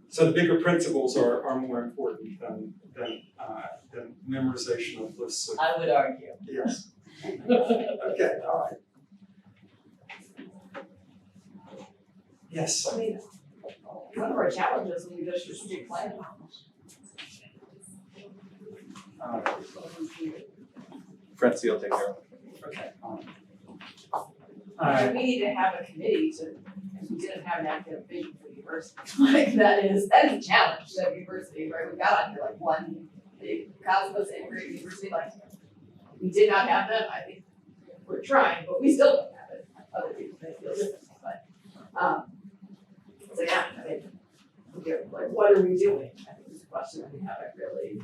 So the bigger principles are more important than memorization of lists of. I would argue. Yes. Okay. All right. Yes. I mean, one of our challenges when we do strategic planning. Francie will take care of it. Okay. We need to have a committee because we didn't have an active vision for the university. Like that is a challenge to the university, right? We've got on here like one big Cosmos integrated university, like we did not have that. I think we're trying, but we still don't have it. Other people may feel different, but so yeah, I mean, like what are we doing? I think it's a question that we haven't really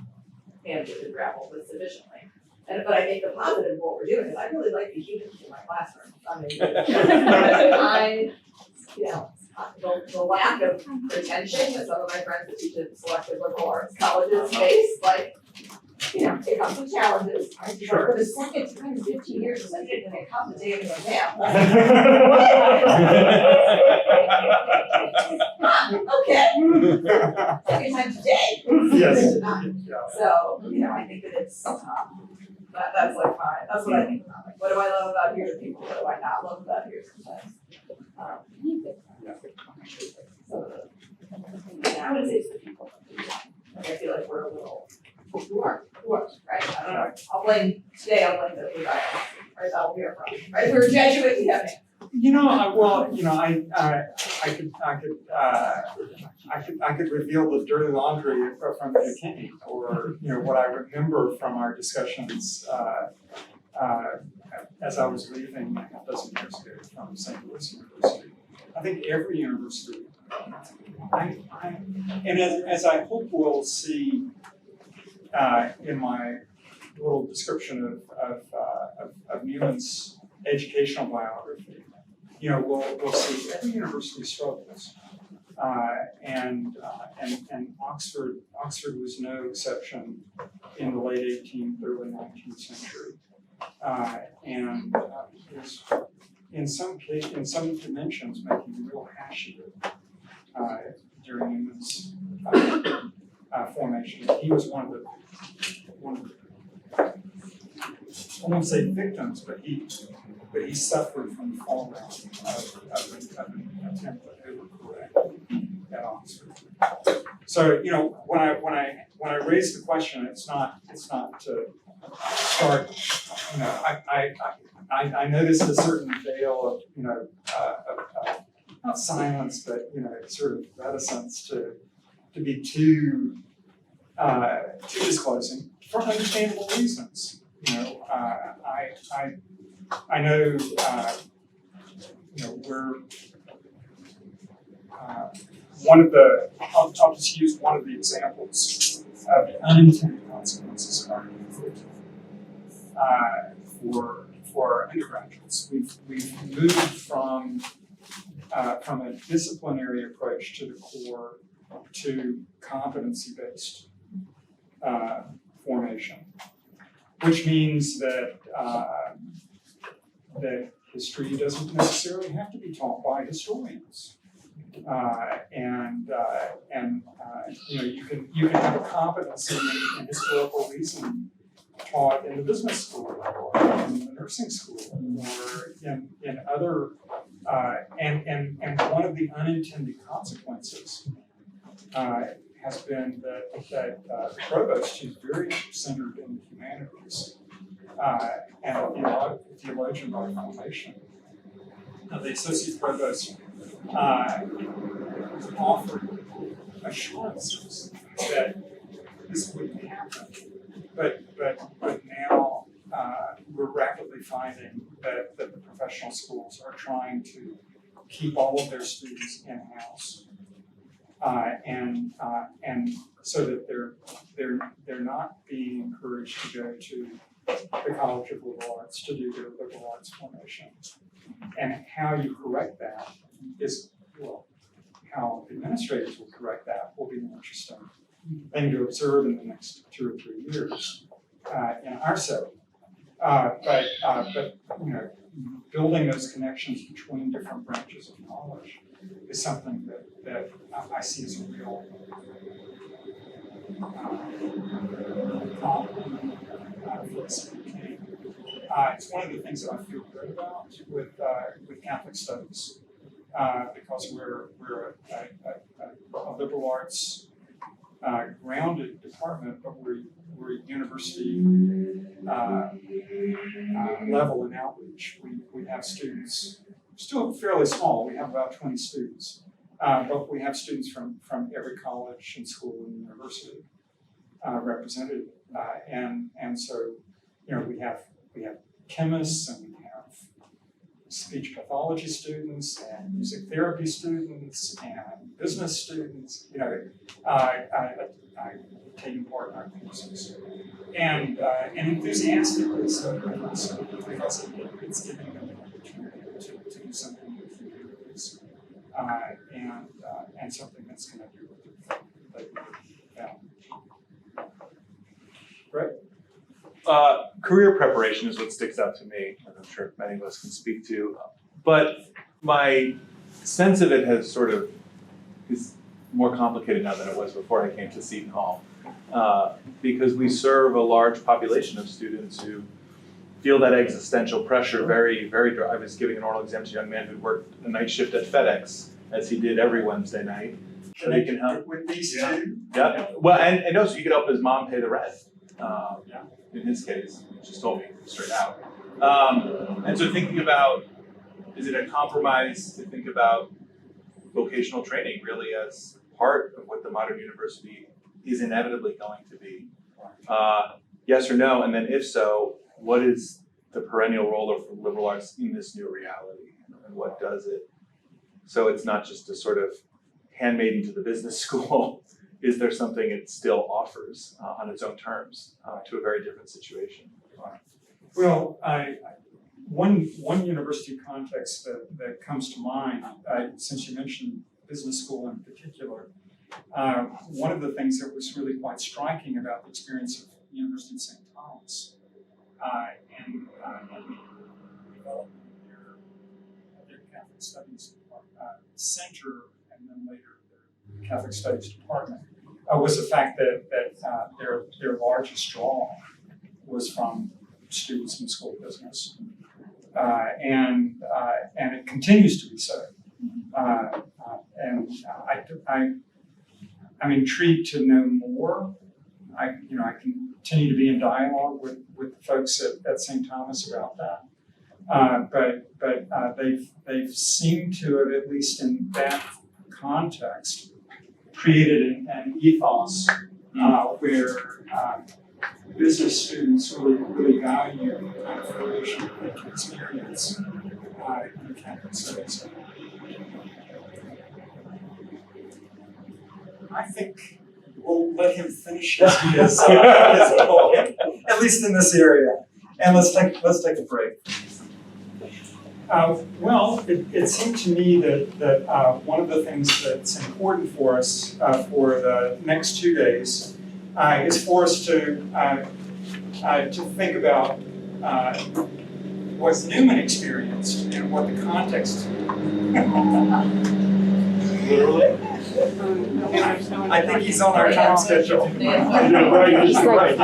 handled and grappled with sufficiently. But I think the positive of what we're doing is I really like the humans in my classroom. I mean, the lack of pretension that some of my friends that teach at selective liberal arts colleges face, like, it comes with challenges. For the second time in 15 years, it's like getting a cup of day of an exam. Okay. Second time today. Yes. So, I think that it's, that's like that's what I think about. Like, what do I love about here to people? What do I not love about here sometimes? I would say it's the people. Like, I feel like we're a little, who are, right? I don't know. I'll blame the guy, right? That'll be our problem. Right? If we were Jesuit, we'd have it. I could reveal the dirty laundry from the beginning, or what I remember from our discussions as I was leaving a dozen years ago from St. Louis University. I think every university, and as I hope we'll see in my little description of Newman's educational biography, we'll see every university struggles, and Oxford was no exception in the late 18th, early 19th century. and is in some dimensions making a real hash of it during Newman's formation. He was one of the I won't say victims, but he suffered from the fallout of an attempt to overcorrect at Oxford. So, you know, when I raise the question, it's not to start, you know, I noticed a certain veil of, you know, not silence, but, you know, sort of reticence to be too disclosing for understandable reasons. You know, I know, you know, we're one of the, I'll just use one of the examples of the unintended consequences of our for undergraduates. We've moved from a disciplinary approach to the core to competency-based formation, which means that that history doesn't necessarily have to be taught by historians. You know, you can have a competency in historical reasoning taught in the business school or in the nursing school or in other and one of the unintended consequences has been that the provost is very centered in the humanities and a theologian by formation. The associate provost offered assurances that this wouldn't happen, but now we're rapidly finding that the professional schools are trying to keep all of their students in-house, and so that they're not being encouraged to go to the College of Liberal Arts to do their liberal arts formation. And how you correct that is, well, how administrators will correct that will be an interesting thing to observe in the next 2 or 3 years in our setting. But you know, building those connections between different branches of knowledge is something that I see as a real problem for the city. It's one of the things that I feel good about with Catholic studies, because we're a liberal arts grounded department, but we're university level in outreach. We have students, still fairly small. We have about 20 students, but we have students from every college and school and university represented, and so, you know, we have chemists and we have speech pathology students and music therapy students and business students, you know, taking part in our courses. And enthusiastically so, because it's giving them an opportunity to do something with humanities, and something that's going to do with them. Right? Career preparation is what sticks out to me, and I'm sure many of us can speak to. But my sense of it has sort of is more complicated now than it was before I came to Seton Hall, because we serve a large population of students who feel that existential pressure very, very. I was giving an oral exam to a young man who worked a night shift at FedEx, as he did every Wednesday night. So he can help with these two. Yeah. Well, and also he could help his mom pay the rent. In his case, he just told me straight out. And so thinking about, is it a compromise to think about vocational training really as part of what the modern university is inevitably going to be? Yes or no? And then if so, what is the perennial role of liberal arts in this new reality? And what does it? So it's not just a sort of handmaiden to the business school. Is there something it still offers on its own terms to a very different situation? Well, one university context that comes to mind, since you mentioned business school in particular, one of the things that was really quite striking about the experience of the University of St. Thomas and development of their Catholic Studies Center, and then later their Catholic Studies Department, was the fact that their largest draw was from students in the School of Business, and it continues to be so. And I'm intrigued to know more. I continue to be in dialogue with the folks at St. Thomas about that. But they've seemed to have, at least in that context, created an ethos where business students really value the kind of formation they can experience in the Catholic Studies. I think we'll let him finish his point, at least in this area. And let's take a break. Well, it seemed to me that one of the things that's important for us for the next 2 days is for us to think about what Newman experienced and what the context. Literally? I think he's on our time schedule. He's like-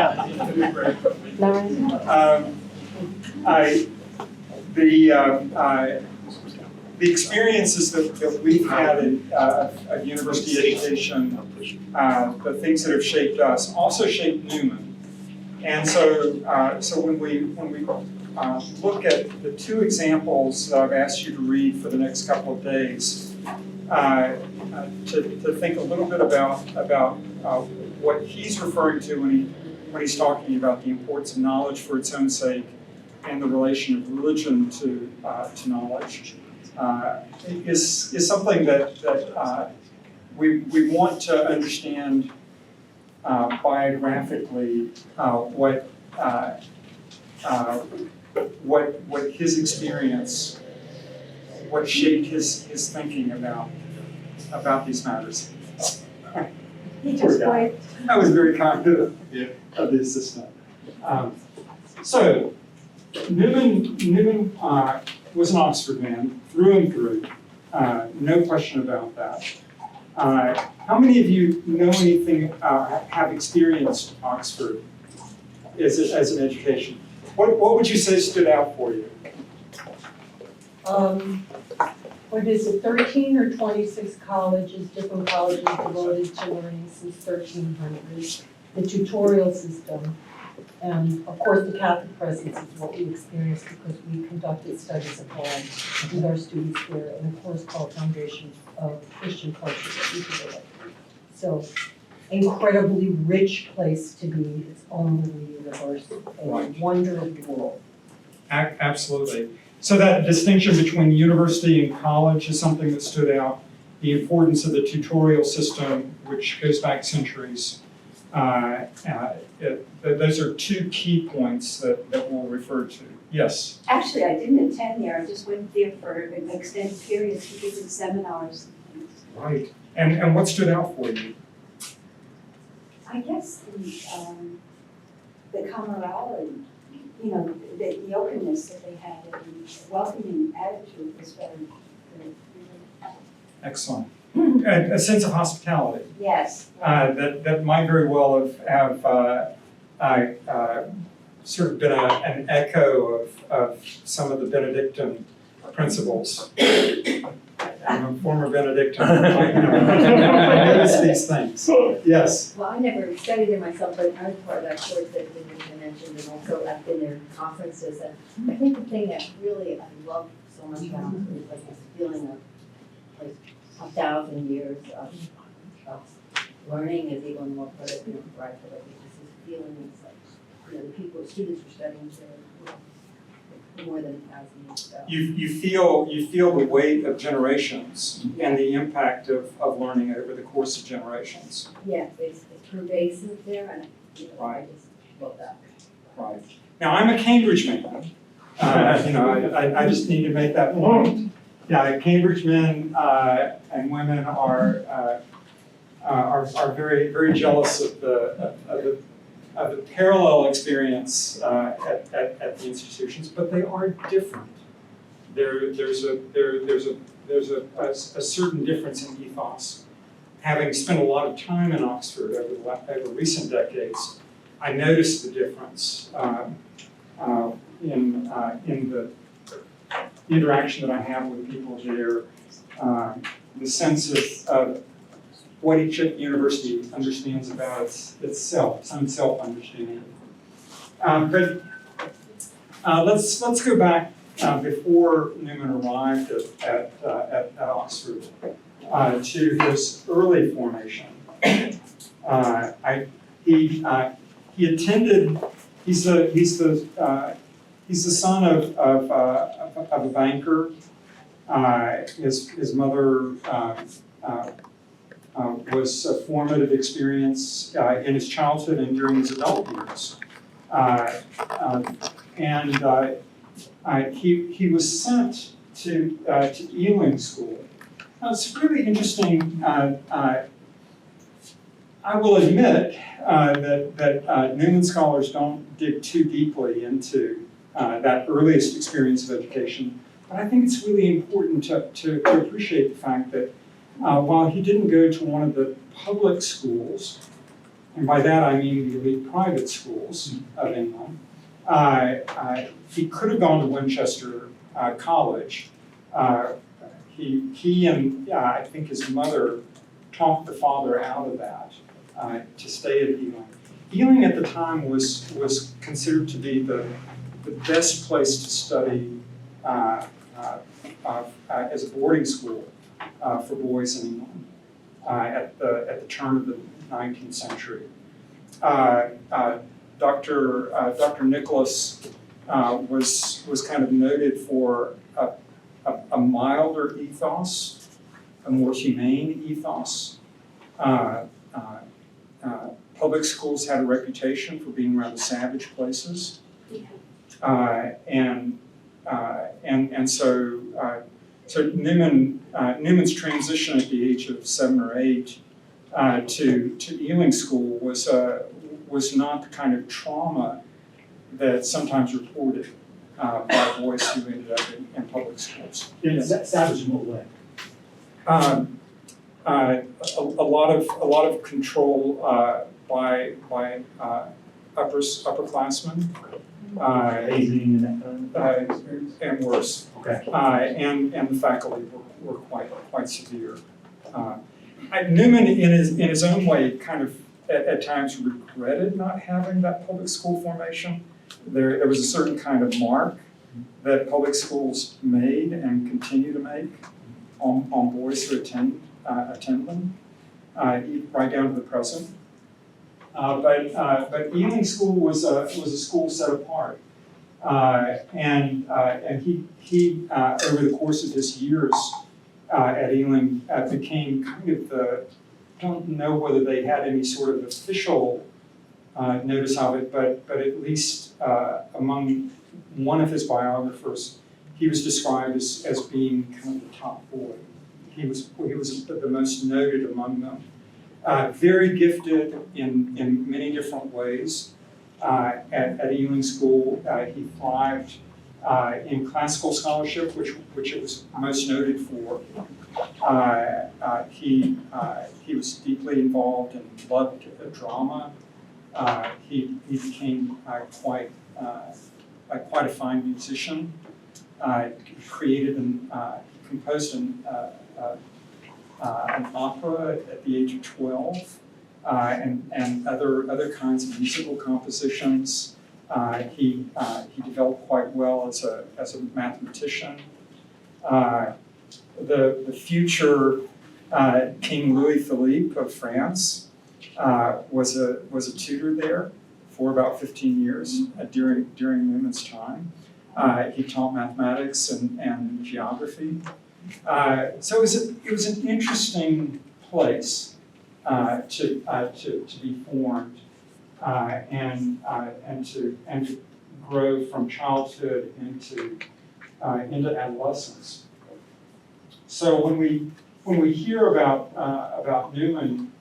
The experiences that we've had of university education, the things that have shaped us, also shaped Newman. And so when we look at the 2 examples that I've asked you to read for the next couple of days, to think a little bit about what he's referring to when he's talking about the importance of knowledge for its own sake and the relation of religion to knowledge, is something that we want to understand biographically what his experience, what shaped his thinking about these matters. He just waved. I was very kind of the assistant. So Newman was an Oxford man through and through, no question about that. How many of you know anything, have experienced Oxford as an education? What would you say stood out for you? What is it, 13 or 26 colleges, different colleges devoted to learning since 1300, the tutorial system, and of course the Catholic presence is what we experienced because we conducted studies at home with our students there, and a course called Foundation of Christian Culture that we did. So, incredibly rich place to be, its own little universe, a wonder of the world. Absolutely. So that distinction between university and college is something that stood out. The importance of the tutorial system, which goes back centuries. Those are 2 key points that we'll refer to. Yes? Actually, I didn't attend there, I just went there for an extended period to visit seminars. Right. And what stood out for you? I guess the camaraderie, the openness that they had, and welcoming attitude was very. Excellent. A sense of hospitality. Yes. That might very well have sort of been an echo of some of the Benedictine principles. I'm a former Benedictine. I notice these things. Yes. Well, I never studied it myself, but I was part of that course that Newman mentioned, and also I've been there at conferences. And I think the thing that really I love so much about it is like this feeling of like 1,000 years of learning is even more productive, right? But like this feeling is like, the people, students are studying for more than 1,000 years. So. You feel the weight of generations and the impact of learning over the course of generations. Yeah, it's pervasive there, and Right. I just love that. Right. Now I'm a Cambridge man. I just need to make that point. Yeah, Cambridge men and women are very very jealous of the a parallel experience at the institutions, but they are different. There's a certain difference in ethos. Having spent a lot of time in Oxford over recent decades, I noticed the difference in the interaction that I have with people there, the sense of what each university understands about itself, its own self-understanding. But let's go back before Newman arrived at Oxford to his early formation. He attended. He's the son of a banker. His mother was a formative experience in his childhood and during his adult years. He was sent to Ealing School. Now, it's really interesting. I will admit that Newman scholars don't dig too deeply into that earliest experience of education, but I think it's really important to appreciate the fact that while he didn't go to one of the public schools, and by that I mean the elite private schools of England, he could have gone to Winchester College. He and I think his mother talked the father out of that to stay at Ealing. Ealing at the time was considered to be the best place to study as a boarding school for boys in England at the turn of the 19th century. Dr. Nicholas was kind of noted for a milder ethos, a more humane ethos. Public schools had a reputation for being rather savage places, and so Newman's transition at the age of 7 or 8 to Ealing School was not the kind of trauma that sometimes reported by boys who ended up in public schools. Savage in what way? A lot of control by upperclassmen. Hazing and that kind of experience? And worse. Okay. And the faculty were quite severe. Newman, in his own way, kind of at times regretted not having that public school formation. There was a certain kind of mark that public schools made and continue to make on boys who attend them, right down to the present. But Ealing School was a school set apart, and he over the course of his years at Ealing became kind of the. Don't know whether they had any sort of official notice of it, but at least among one of his biographers, he was described as being kind of the top boy. He was the most noted among them. Very gifted in many different ways. At Ealing School, he thrived in classical scholarship, which it was most noted for. He was deeply involved and loved drama. He became quite a fine musician. He composed an opera at the age of 12, and other kinds of musical compositions. He developed quite well as a mathematician. The future King Louis Philippe of France was a tutor there for about 15 years during Newman's time. He taught mathematics and geography. So it was an interesting place to be formed and to grow from childhood into adolescence. So when we hear about Newman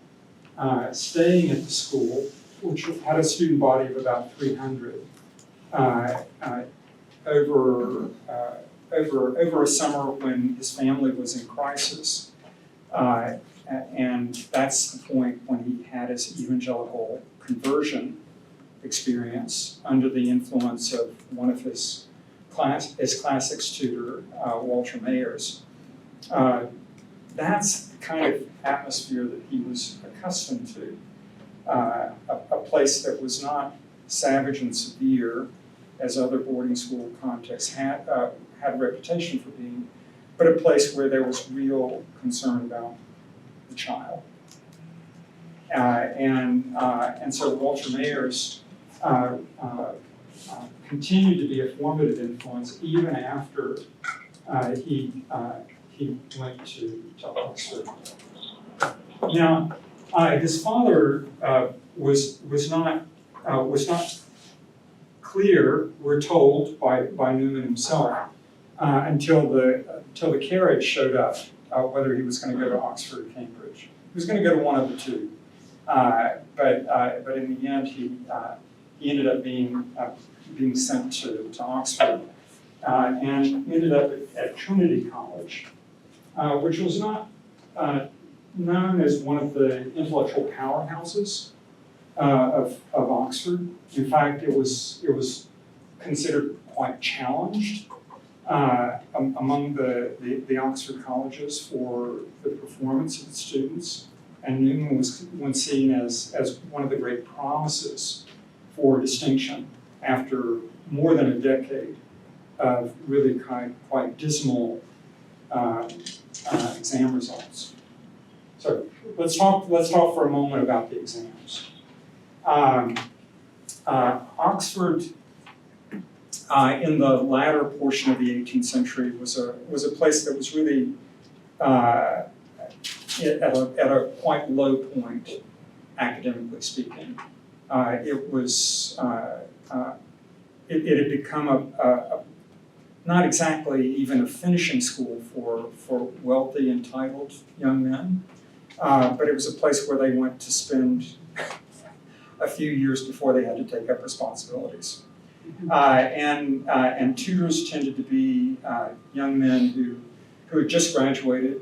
staying at the school, which had a student body of about 300, over a summer when his family was in crisis. And that's the point when he had his evangelical conversion experience under the influence of one of his classics tutor, Walter Mayers. That's the kind of atmosphere that he was accustomed to. A place that was not savage and severe, as other boarding school contexts had a reputation for being, but a place where there was real concern about the child. And so Walter Mayers continued to be a formative influence even after he went to Oxford. Now, his father was not clear, we're told by Newman himself, until the carriage showed up, whether he was going to go to Oxford or Cambridge. He was going to go to one of the two, but in the end he ended up being sent to Oxford, and ended up at Trinity College, which was not known as one of the intellectual powerhouses of Oxford. In fact, it was considered quite challenged among the Oxford colleges for the performance of the students, and Newman was once seen as one of the great promises for distinction after more than a decade of really quite dismal exam results. So let's talk for a moment about the exams. Oxford, in the latter portion of the 18th century, was a place that was really at a quite low point, academically speaking. It had become a not exactly even a finishing school for wealthy, entitled young men, but it was a place where they went to spend a few years before they had to take up responsibilities. And tutors tended to be young men who had just graduated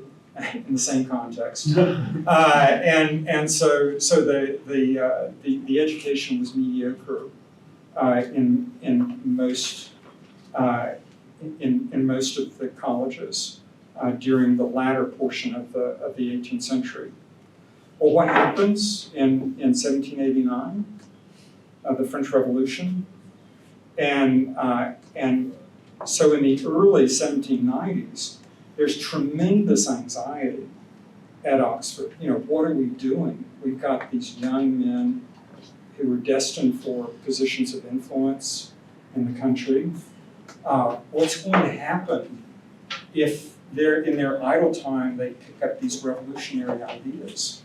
in the same context, and so the education was mediocre in most of the colleges during the latter portion of the 18th century. Well, what happens in 1789? The French Revolution, and so in the early 1790s, there's tremendous anxiety at Oxford. You know, what are we doing? We've got these young men who are destined for positions of influence in the country. What's going to happen if in their idle time they pick up these revolutionary ideas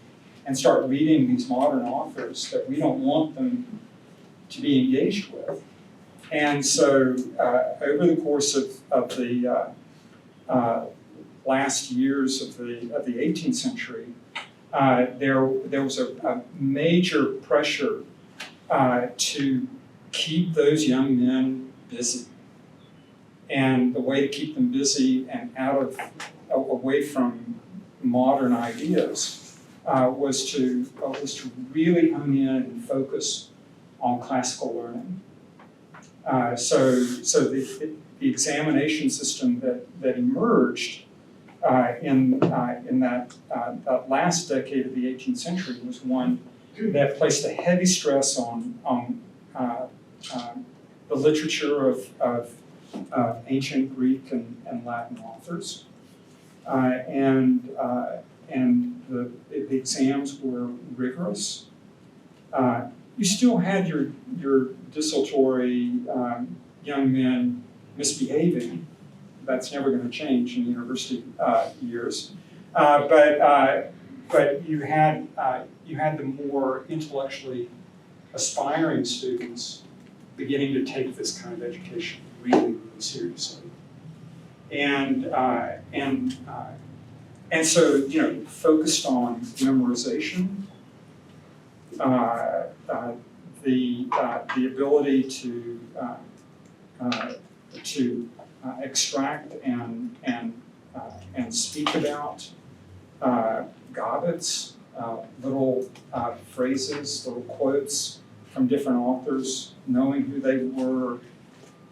and start reading these modern authors that we don't want them to be engaged with? And so over the course of the last years of the 18th century, there was a major pressure to keep those young men busy. And the way to keep them busy and away from modern ideas was to really hone in and focus on classical learning. So the examination system that emerged in that last decade of the 18th century was one that placed a heavy stress on the literature of ancient Greek and Latin authors, and the exams were rigorous. You still had your desultory young men misbehaving. That's never going to change in university years. But you had the more intellectually aspiring students beginning to take this kind of education really, really seriously. And so focused on memorization, the ability to extract and speak about gobbets, little phrases, little quotes from different authors, knowing who they were.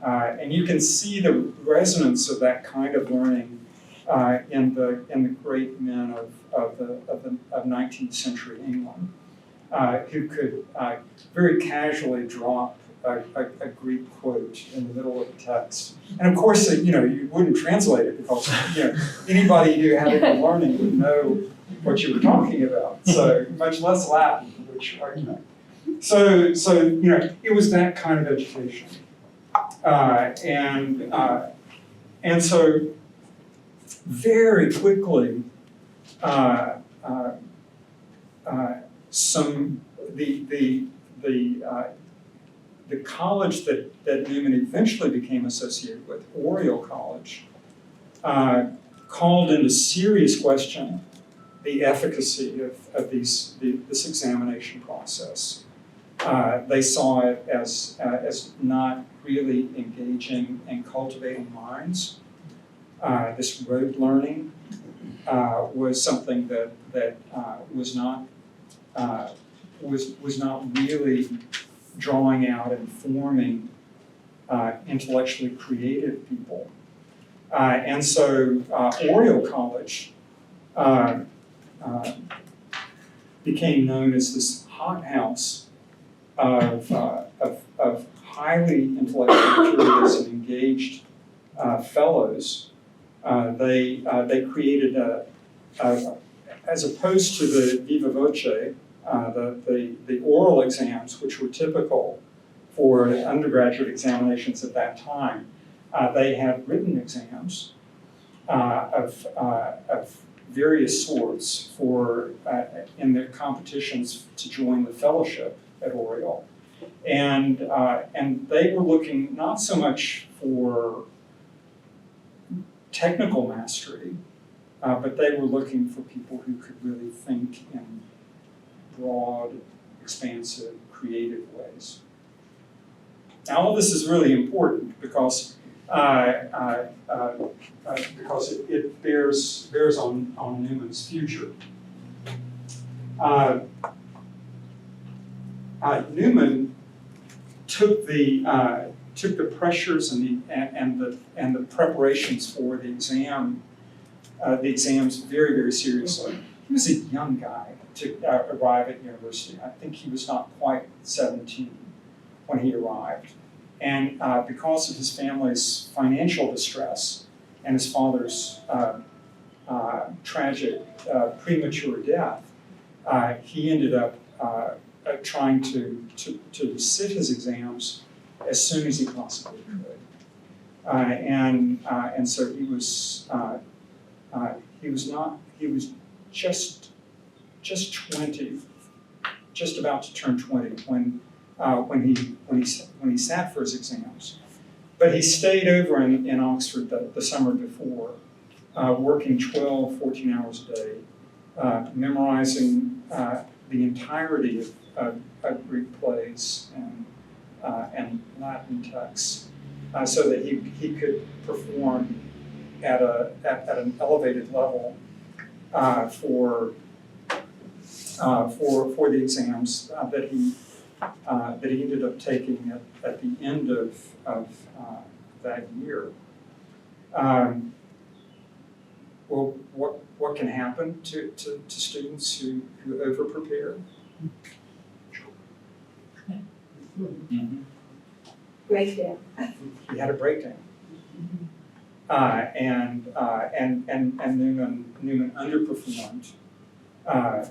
And you can see the resonance of that kind of learning in the great men of 19th century England, who could very casually drop a Greek quote in the middle of the text. And of course, you wouldn't translate it because anybody who had been learning would know what you were talking about. So much less Latin, which so it was that kind of education, and so very quickly, the college that Newman eventually became associated with, Oriel College, called into serious question the efficacy of this examination process. They saw it as not really engaging and cultivating minds. This rote learning was something that was not really drawing out and forming intellectually creative people. And so Oriel College became known as this hothouse of highly intellectually curious and engaged fellows. They created as opposed to the viva voce, the oral exams, which were typical for undergraduate examinations at that time, they had written exams of various sorts for in their competitions to join the fellowship at Oriel, and they were looking not so much for technical mastery, but they were looking for people who could really think in broad, expansive, creative ways. Now, all this is really important because it bears on Newman's future. Newman took the pressures and the preparations for the exams very, very seriously. He was a young guy to arrive at university. I think he was not quite 17 when he arrived. And because of his family's financial distress and his father's tragic premature death, he ended up trying to sit his exams as soon as he possibly could. And so he was just 20, just about to turn 20 when he sat for his exams. But he stayed over in Oxford the summer before, working 12, 14 hours a day, memorizing the entirety of Greek plays and Latin texts, so that he could perform at an elevated level for the exams that he ended up taking at the end of that year. Well, what can happen to students who over-prepare? Breakdown. He had a breakdown. And Newman underperformed.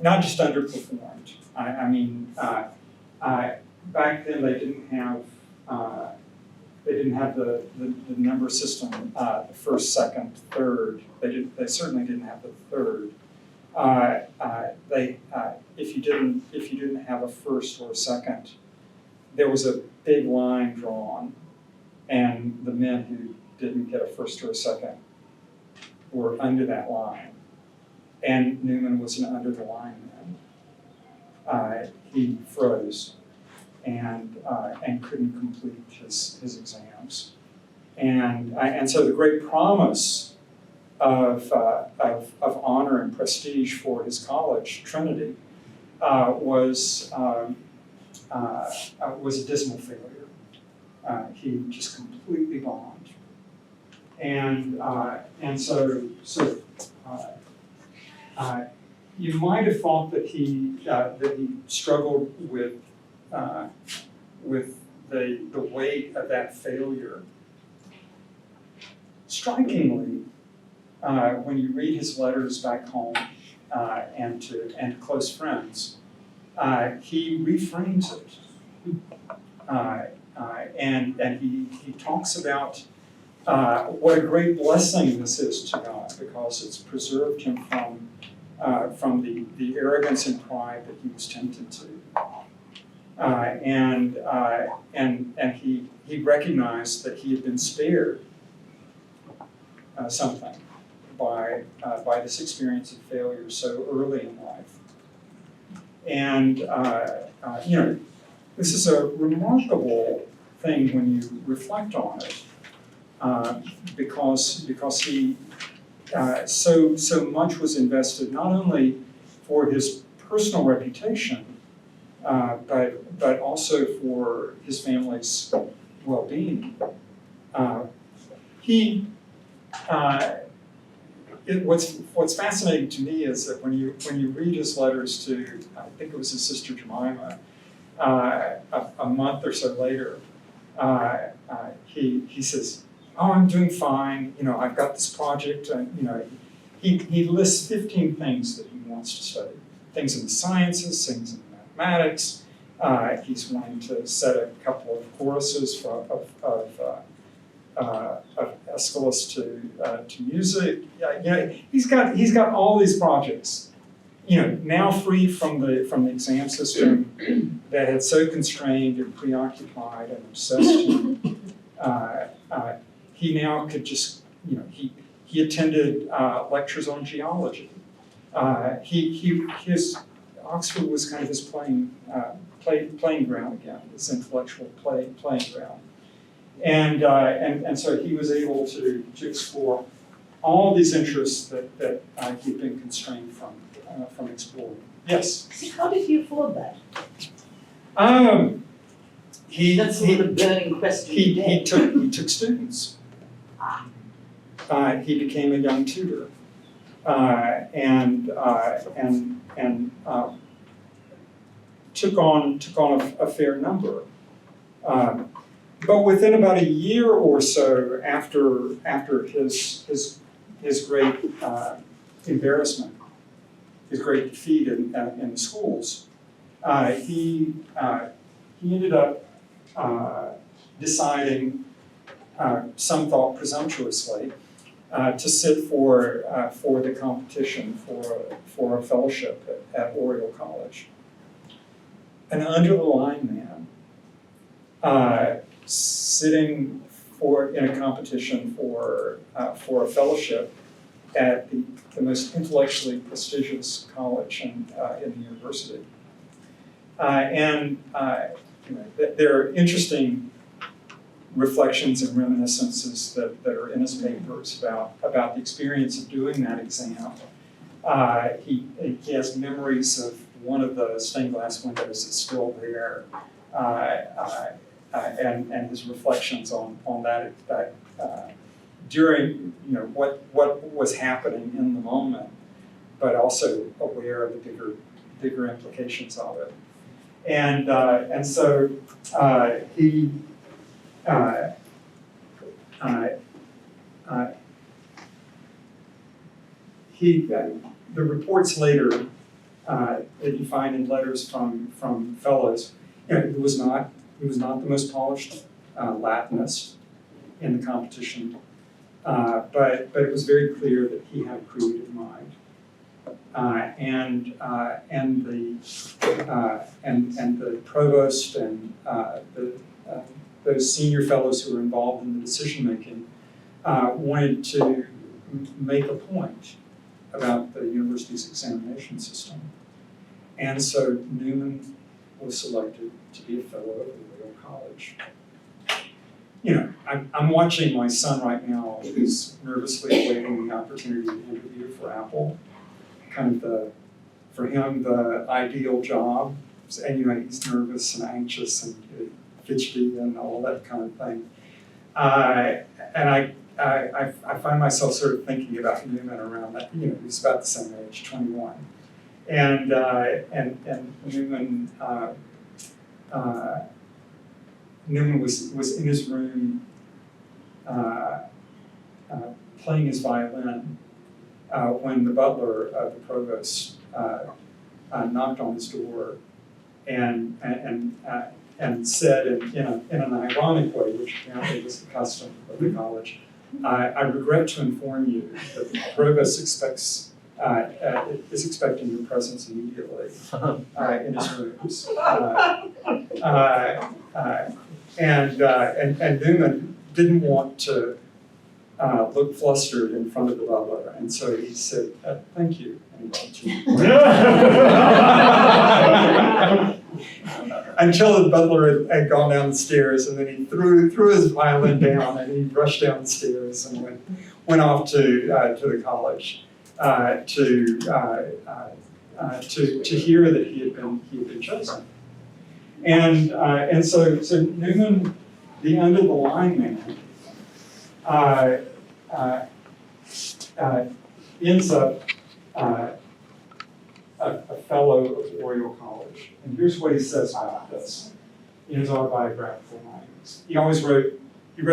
Not just underperformed. I mean, back then they didn't have the number system, the first, second, third. They certainly didn't have the third. If you didn't have a first or a second, there was a big line drawn, and the men who didn't get a first or a second were under that line. And Newman was an under the line man. He froze. and couldn't complete his exams. And so the great promise of honor and prestige for his college, Trinity, was a dismal failure. He just completely bombed. And so you might have thought that he struggled with the weight of that failure. Strikingly, when you read his letters back home and to close friends, he reframes it, and he talks about what a great blessing this is to God, because it's preserved him from the arrogance and pride that he was tempted to. And he recognized that he had been spared something by this experience of failure so early in life. And this is a remarkable thing when you reflect on it, because he so much was invested not only for his personal reputation, but also for his family's well-being. What's fascinating to me is that when you read his letters to, I think it was his sister Jemima, a month or so later, he says, "Oh, I'm doing fine. I've got this project." And he lists 15 things that he wants to study: things in the sciences, things in mathematics. He's wanting to set a couple of choruses of Aeschylus to music. He's got all these projects. Now free from the exam system that had so constrained and preoccupied and obsessed him. He now could just, he attended lectures on geology. His Oxford was kind of his playing ground again, his intellectual playing ground. And so he was able to explore all these interests that he'd been constrained from exploring. Yes? How did he afford that? That's sort of the burning question he took students. He became a young tutor, and took on a fair number. But within about a year or so after his great embarrassment, his great defeat in the schools, he ended up deciding, some thought presumptuously, to sit for the competition for a fellowship at Oriel College. An under-the-line man, sitting in a competition for a fellowship at the most intellectually prestigious college in the university. There are interesting reflections and reminiscences that are in his papers about the experience of doing that exam. He has memories of one of the stained glass windows that's still there, and his reflections on that during what was happening in the moment, but also aware of the bigger implications of it. And so he the reports later that you find in letters from fellows, he was not the most polished Latinist in the competition, but it was very clear that he had a creative mind, and the provost and those senior fellows who were involved in the decision making wanted to make a point about the university's examination system. And so Newman was selected to be a fellow of Royal College. You know, I'm watching my son right now, who's nervously awaiting the opportunity to interview for Apple. Kind of for him, the ideal job. And you know, he's nervous and anxious and fidgety and all that kind of thing. And I find myself sort of thinking about Newman around that. You know, he's about the same age, 21. And Newman Newman was in his room playing his violin when the butler of the provost knocked on his door and said in an ironic way, which apparently was the custom of the college, I regret to inform you that the provost is expecting your presence immediately in his rooms. And Newman didn't want to look flustered in front of the butler, and so he said, "Thank you," and he went to until the butler had gone down the stairs, and then he threw his violin down, and he rushed down the stairs and went off to the college to hear that he had been chosen. And so Newman, the end of the line man, ends up a fellow of Oriel College. And here's what he says about this in his autobiographical writings. He wrote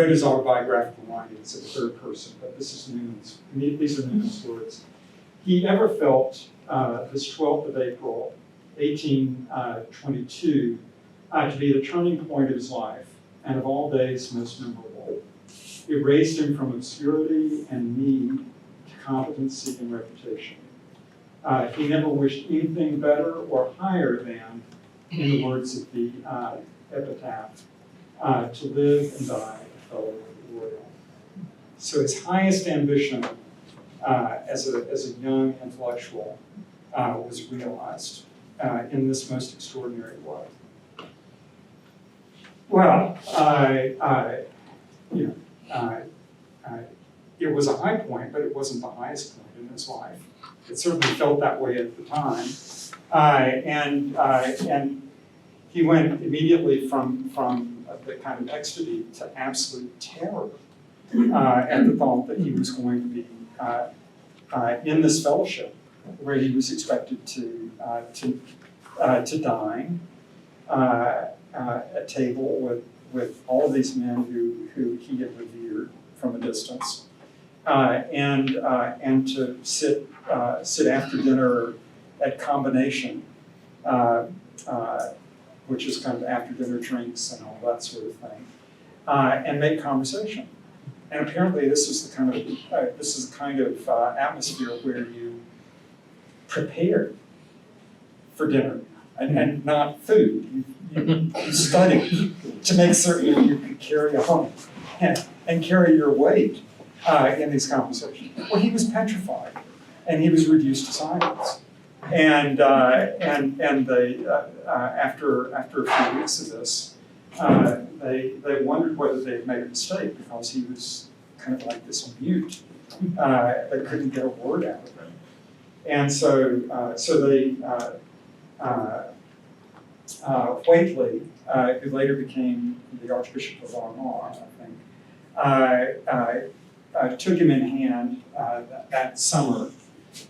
his autobiographical writings in third person, but these are Newman's words. He ever felt this 12th of April, 1822, to be the turning point of his life, and of all days most memorable. It raised him from obscurity and need to competency and reputation. He never wished anything better or higher than, in the words of the epitaph, to live and die a fellow of Oriel. So his highest ambition as a young intellectual was realized in this most extraordinary way. Well, it was a high point, but it wasn't the highest point in his life. It certainly felt that way at the time, and he went immediately from the kind of ecstasy to absolute terror at the thought that he was going to be in this fellowship, where he was expected to dine at table with all of these men who he had revered from a distance, and to sit after dinner at combination, which is kind of after dinner drinks and all that sort of thing, and make conversation. And apparently, this is the kind of atmosphere where you prepare for dinner and not food. You study to make certain you could carry on and carry your weight in these conversations. Well, he was petrified, and he was reduced to silence. And they after a few weeks of this, they wondered whether they had made a mistake, because he was kind of like this mute. They couldn't get a word out of him, and so they Whately, who later became the Archbishop of Armagh, I think, took him in hand that summer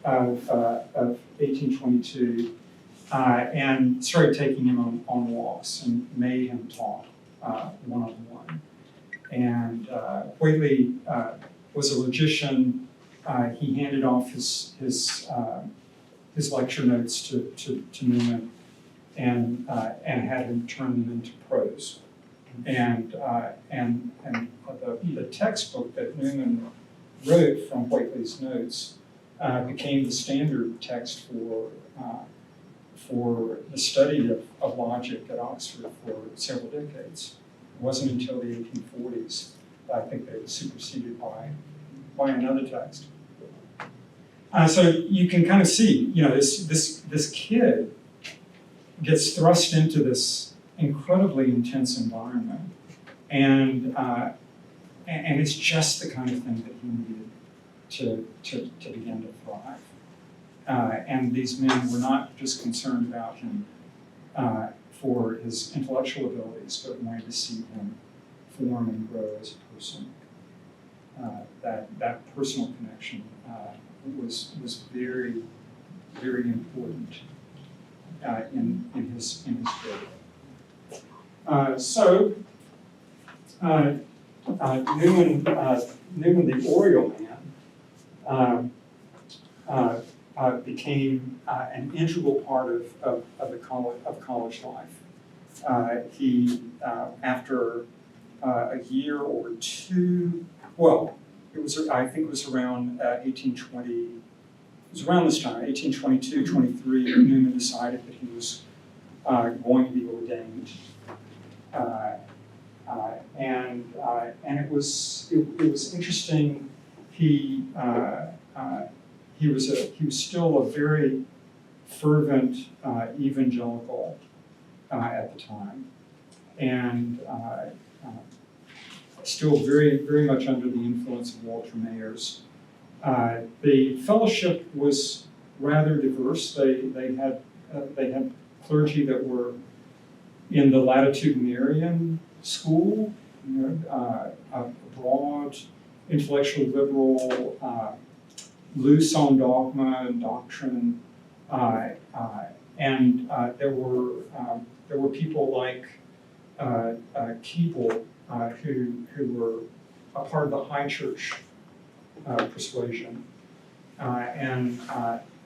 of 1822 and started taking him on walks and made him talk one-on-one. And Whately was a logician. He handed off his lecture notes to Newman and had him turn them into prose. And the textbook that Newman wrote from Whately's notes became the standard text for the study of logic at Oxford for several decades. It wasn't until the 1840s that I think they were superseded by another text. So you can kind of see, this kid gets thrust into this incredibly intense environment, and it's just the kind of thing that he needed to begin to thrive. And these men were not just concerned about him for his intellectual abilities, but wanted to see him form and grow as a person. That personal connection was very, very important in his growth. Newman, the Oriole man, became an integral part of college life. He, after a year or two, well, I think it was around 1820, it was around this time, 1822, 23, Newman decided that he was going to be ordained. And it was interesting. He was still a very fervent evangelical at the time, and still very, very much under the influence of Walter Mayers. The fellowship was rather diverse. They had clergy that were in the latitudinarian school, a broad, intellectually liberal, loose on dogma and doctrine, and there were people like Keble, who were a part of the high church persuasion, and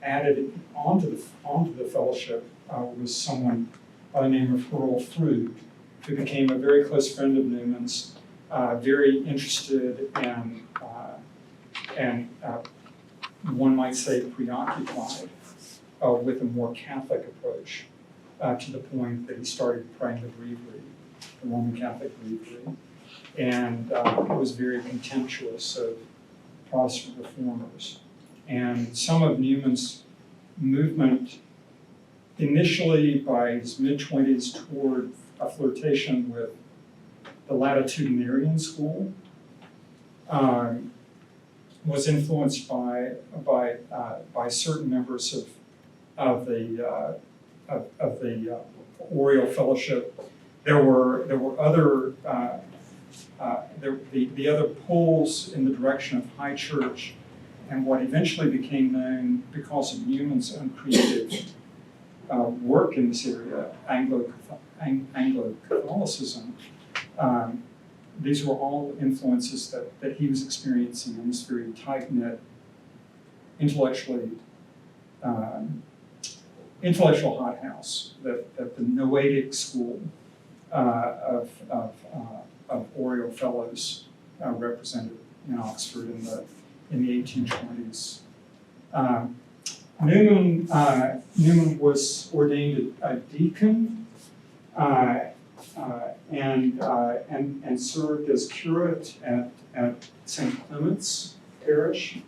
added onto the fellowship was someone by the name of Earl Froude, who became a very close friend of Newman's, very interested and one might say preoccupied with a more Catholic approach, to the point that he started praying the breviary, the Roman Catholic breviary, and was very contemptuous of Protestant reformers. And some of Newman's movement, initially by his mid-20s, toward a flirtation with the latitudinarian school, was influenced by certain members of the Oriole Fellowship. There were other the other pulls in the direction of high church, and what eventually became known because of Newman's own creative work in this area, Anglo-Catholicism. These were all influences that he was experiencing in this very tight-knit, intellectual hothouse that the Noetic school of Oriole Fellows represented in Oxford in the 1820s. Newman was ordained a deacon and served as curate at St. Clement's Parish,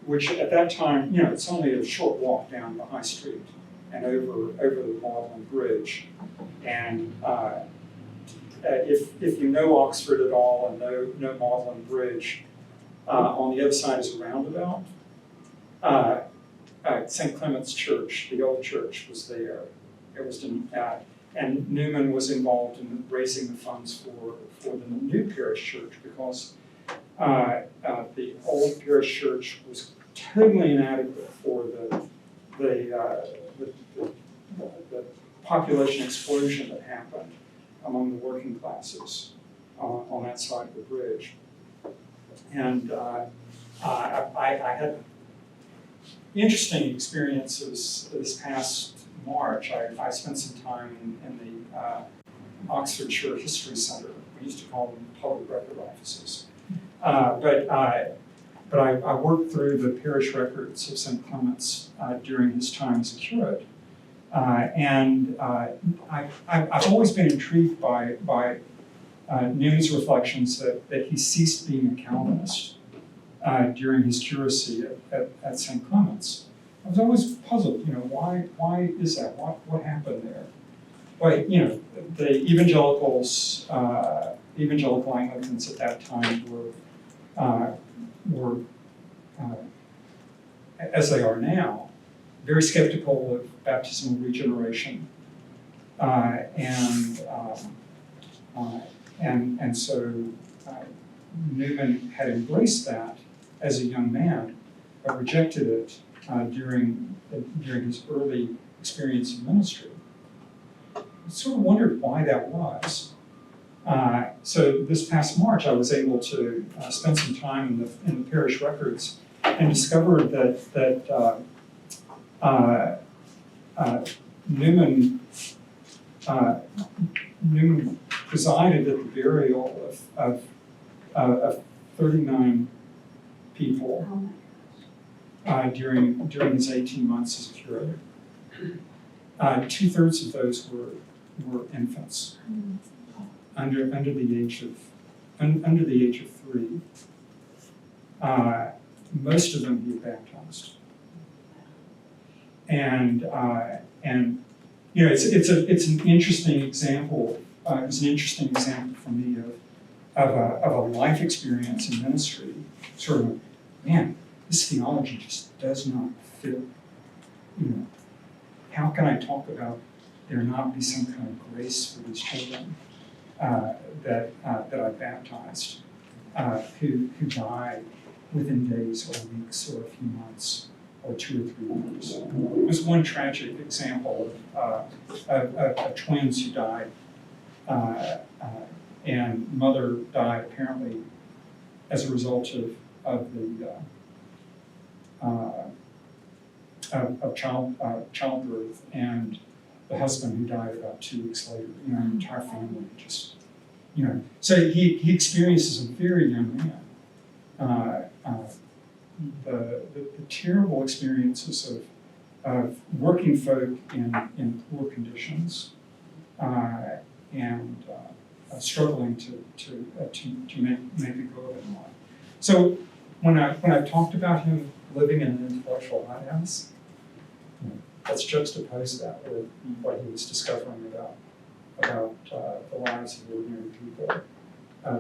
which at that time, it's only a short walk down the high street and over the Magdalen Bridge. And if you know Oxford at all and know Magdalen Bridge, on the other side is a roundabout. St. Clement's Church, the old church, was there. It was and Newman was involved in raising the funds for the new parish church, because the old parish church was totally inadequate for the population explosion that happened among the working classes on that side of the bridge. And I had interesting experiences this past March. I spent some time in the Oxfordshire History Center. We used to call them public record offices. But I worked through the parish records of St. Clement's during his time as a curate. And I've always been intrigued by Newman's reflections that he ceased being a Calvinist during his curacy at St. Clement's. I was always puzzled, why is that? What happened there? Well, the evangelicals, evangelical Anglicans at that time were as they are now, very skeptical of baptismal regeneration. And so Newman had embraced that as a young man, but rejected it during his early experience in ministry. I sort of wondered why that was. So this past March, I was able to spend some time in the parish records and discovered that Newman presided at the burial of 39 people during his 18 months as a curator. 2/3 of those were infants under the age of 3. Most of them he baptized, and it's an interesting example. It was an interesting example for me of a life experience in ministry. Sort of, man, this theology just does not fit. How can I talk about there not be some kind of grace for these children that I baptized, who died within days or weeks or a few months or 2 or 3 years. It was one tragic example of twins who died, and mother died apparently as a result of childbirth, and the husband who died about 2 weeks later. The entire family just, So he experiences a very young man the terrible experiences of working folk in poor conditions and struggling to make a go of it in life. So when I talked about him living in an intellectual hothouse, let's juxtapose that with what he was discovering about the lives of ordinary people.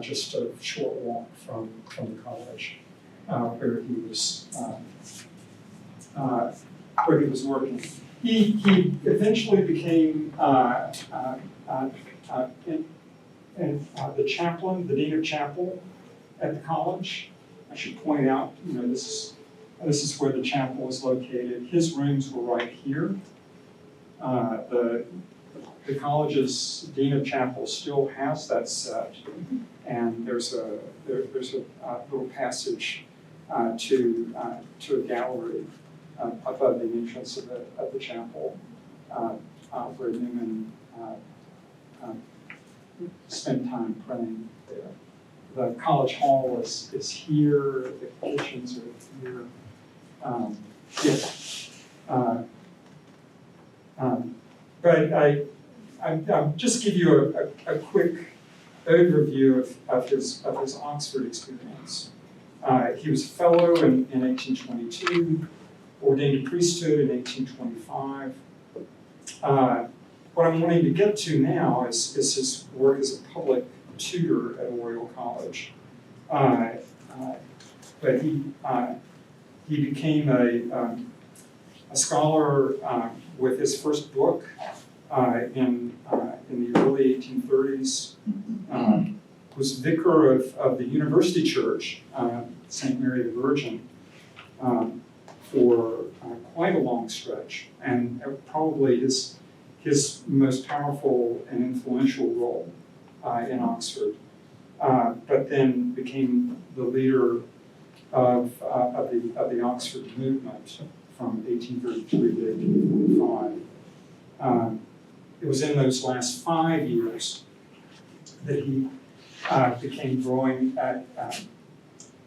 Just a short walk from the college where he was working. He eventually became the chaplain, the dean of chapel at the college. I should point out, this is where the chapel is located. His rooms were right here. The college's dean of chapel still has that set, and there's a little passage to a gallery above the entrance of the chapel where Newman spent time praying there. The college hall is here. The kitchens are here. But I'll just give you a quick overview of his Oxford experience. He was a fellow in 1822, ordained to priesthood in 1825. What I'm wanting to get to now is his work as a public tutor at Oriel College. But he became a scholar with his first book in the early 1830s. Was vicar of the University Church, St. Mary the Virgin, for quite a long stretch, and probably his most powerful and influential role in Oxford. But then became the leader of the Oxford movement from 1833 to 1845. It was in those last 5 years that he became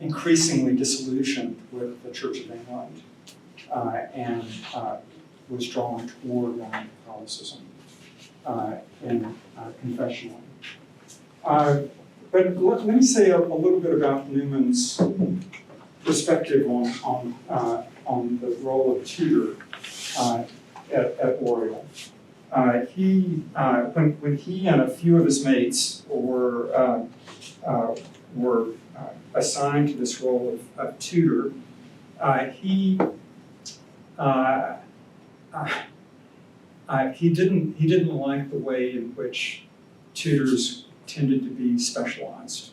increasingly disillusioned with the Church of England and was drawn toward Roman Catholicism and confessionally. But let me say a little bit about Newman's perspective on on the role of tutor at Oriel. When he and a few of his mates were assigned to this role of tutor, he didn't like the way in which tutors tended to be specialized.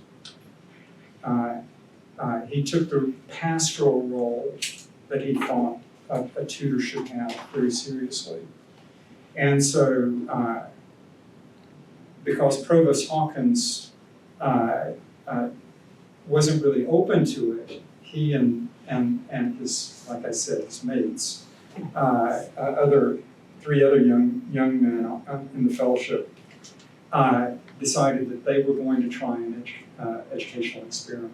He took the pastoral role that he thought a tutor should have very seriously. And so, because Provost Hawkins wasn't really open to it, he and his, like I said, his mates, three other young men in the fellowship, decided that they were going to try an educational experiment.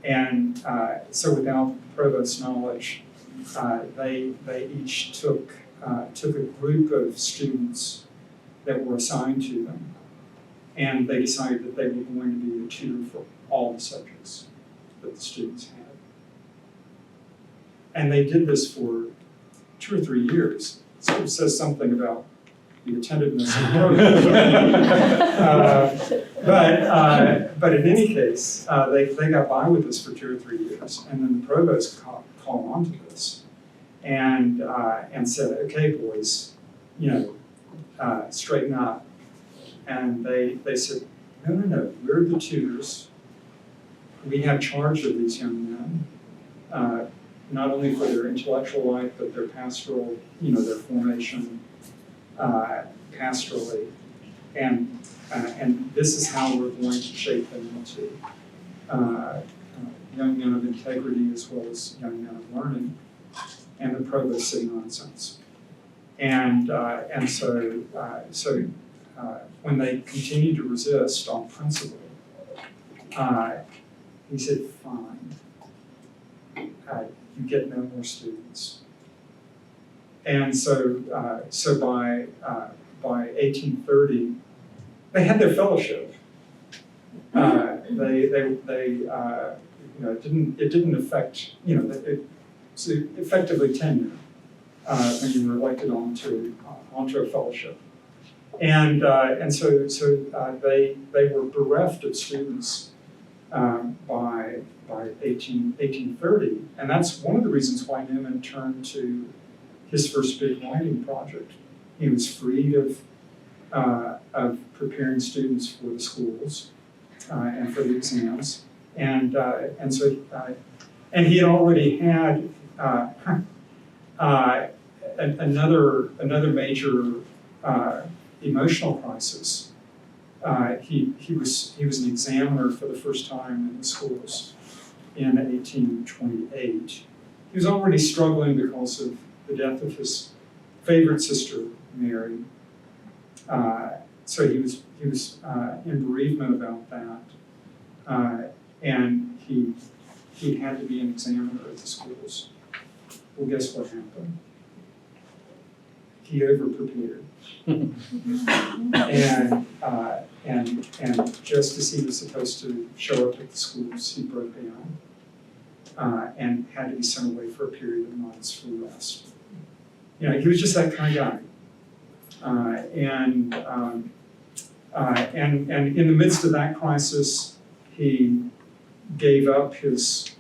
And so without the provost's knowledge, they each took a group of students that were assigned to them, and they decided that they were going to be a tutor for all the subjects that the students had. And they did this for 2 or 3 years. So it says something about the attentiveness of the program. But in any case, they got by with this for 2 or 3 years, and then the provost caught on to this and said, "Okay, boys, straighten up." And they said, "No, we're the tutors. We have charge of these young men, not only for their intellectual life, but their pastoral, their formation pastorally. And this is how we're going to shape them into young men of integrity as well as young men of learning." And the provost said nonsense. And so when they continued to resist on principle, he said, "Fine, you get no more students." And so by 1830, they had their fellowship. It didn't affect, it's effectively tenure when you were elected onto a fellowship. And so they were bereft of students by 1830, and that's one of the reasons why Newman turned to his first big writing project. He was freed of preparing students for the schools and for the exams, and he had already had another major emotional crisis. He was an examiner for the first time in the schools in 1828. He was already struggling because of the death of his favorite sister, Mary. So he was in bereavement about that, and he had to be an examiner at the schools. Well, guess what happened? He overprepared. And just as he was supposed to show up at the schools, he broke down and had to be sent away for a period of months for rest. He was just that kind of guy. And in the midst of that crisis, he gave up his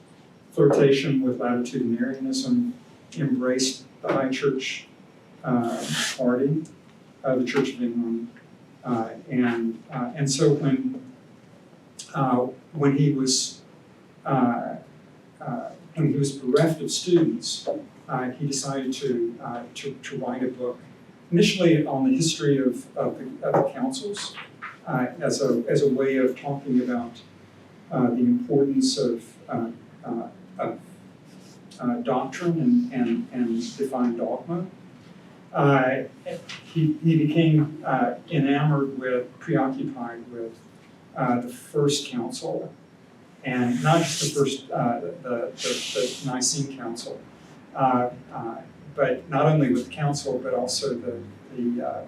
flirtation with latitudinarianism, embraced the high church party, the Church of England, and so when he was bereft of students, he decided to write a book, initially on the history of the councils, as a way of talking about the importance of doctrine and defined dogma. He became preoccupied with the first council, and not just the first, the Nicene Council, but not only with the council, but also the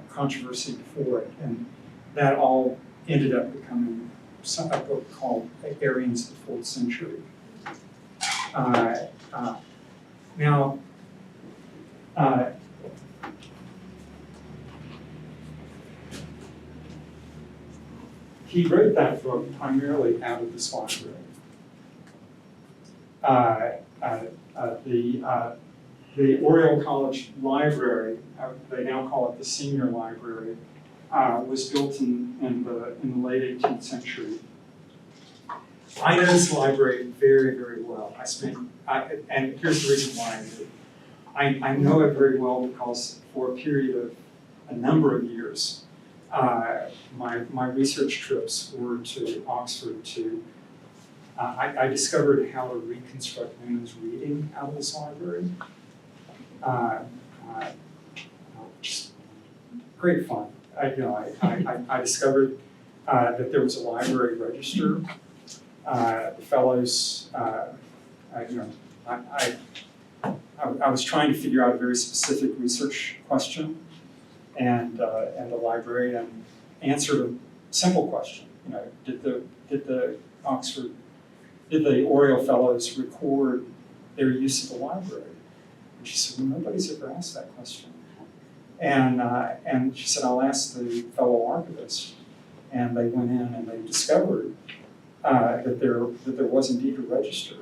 controversy before it, and that all ended up becoming a book called Arians of the 4th Century. Now, he wrote that book primarily out of this library. The Oriole College Library, they now call it the Senior Library, was built in the late 18th century. I know this library very, very well. And here's the reason why I do. I know it very well because for a period of a number of years, my research trips were to Oxford to, I discovered how to reconstruct Newman's reading out of this library. Just great fun. I discovered that there was a library register. The fellows, I was trying to figure out a very specific research question, and the librarian answered a simple question. Did the Oriole Fellows record their use of the library? And she said, well, nobody's ever asked that question. And she said, I'll ask the fellow archivist. And they went in and they discovered that there was indeed a register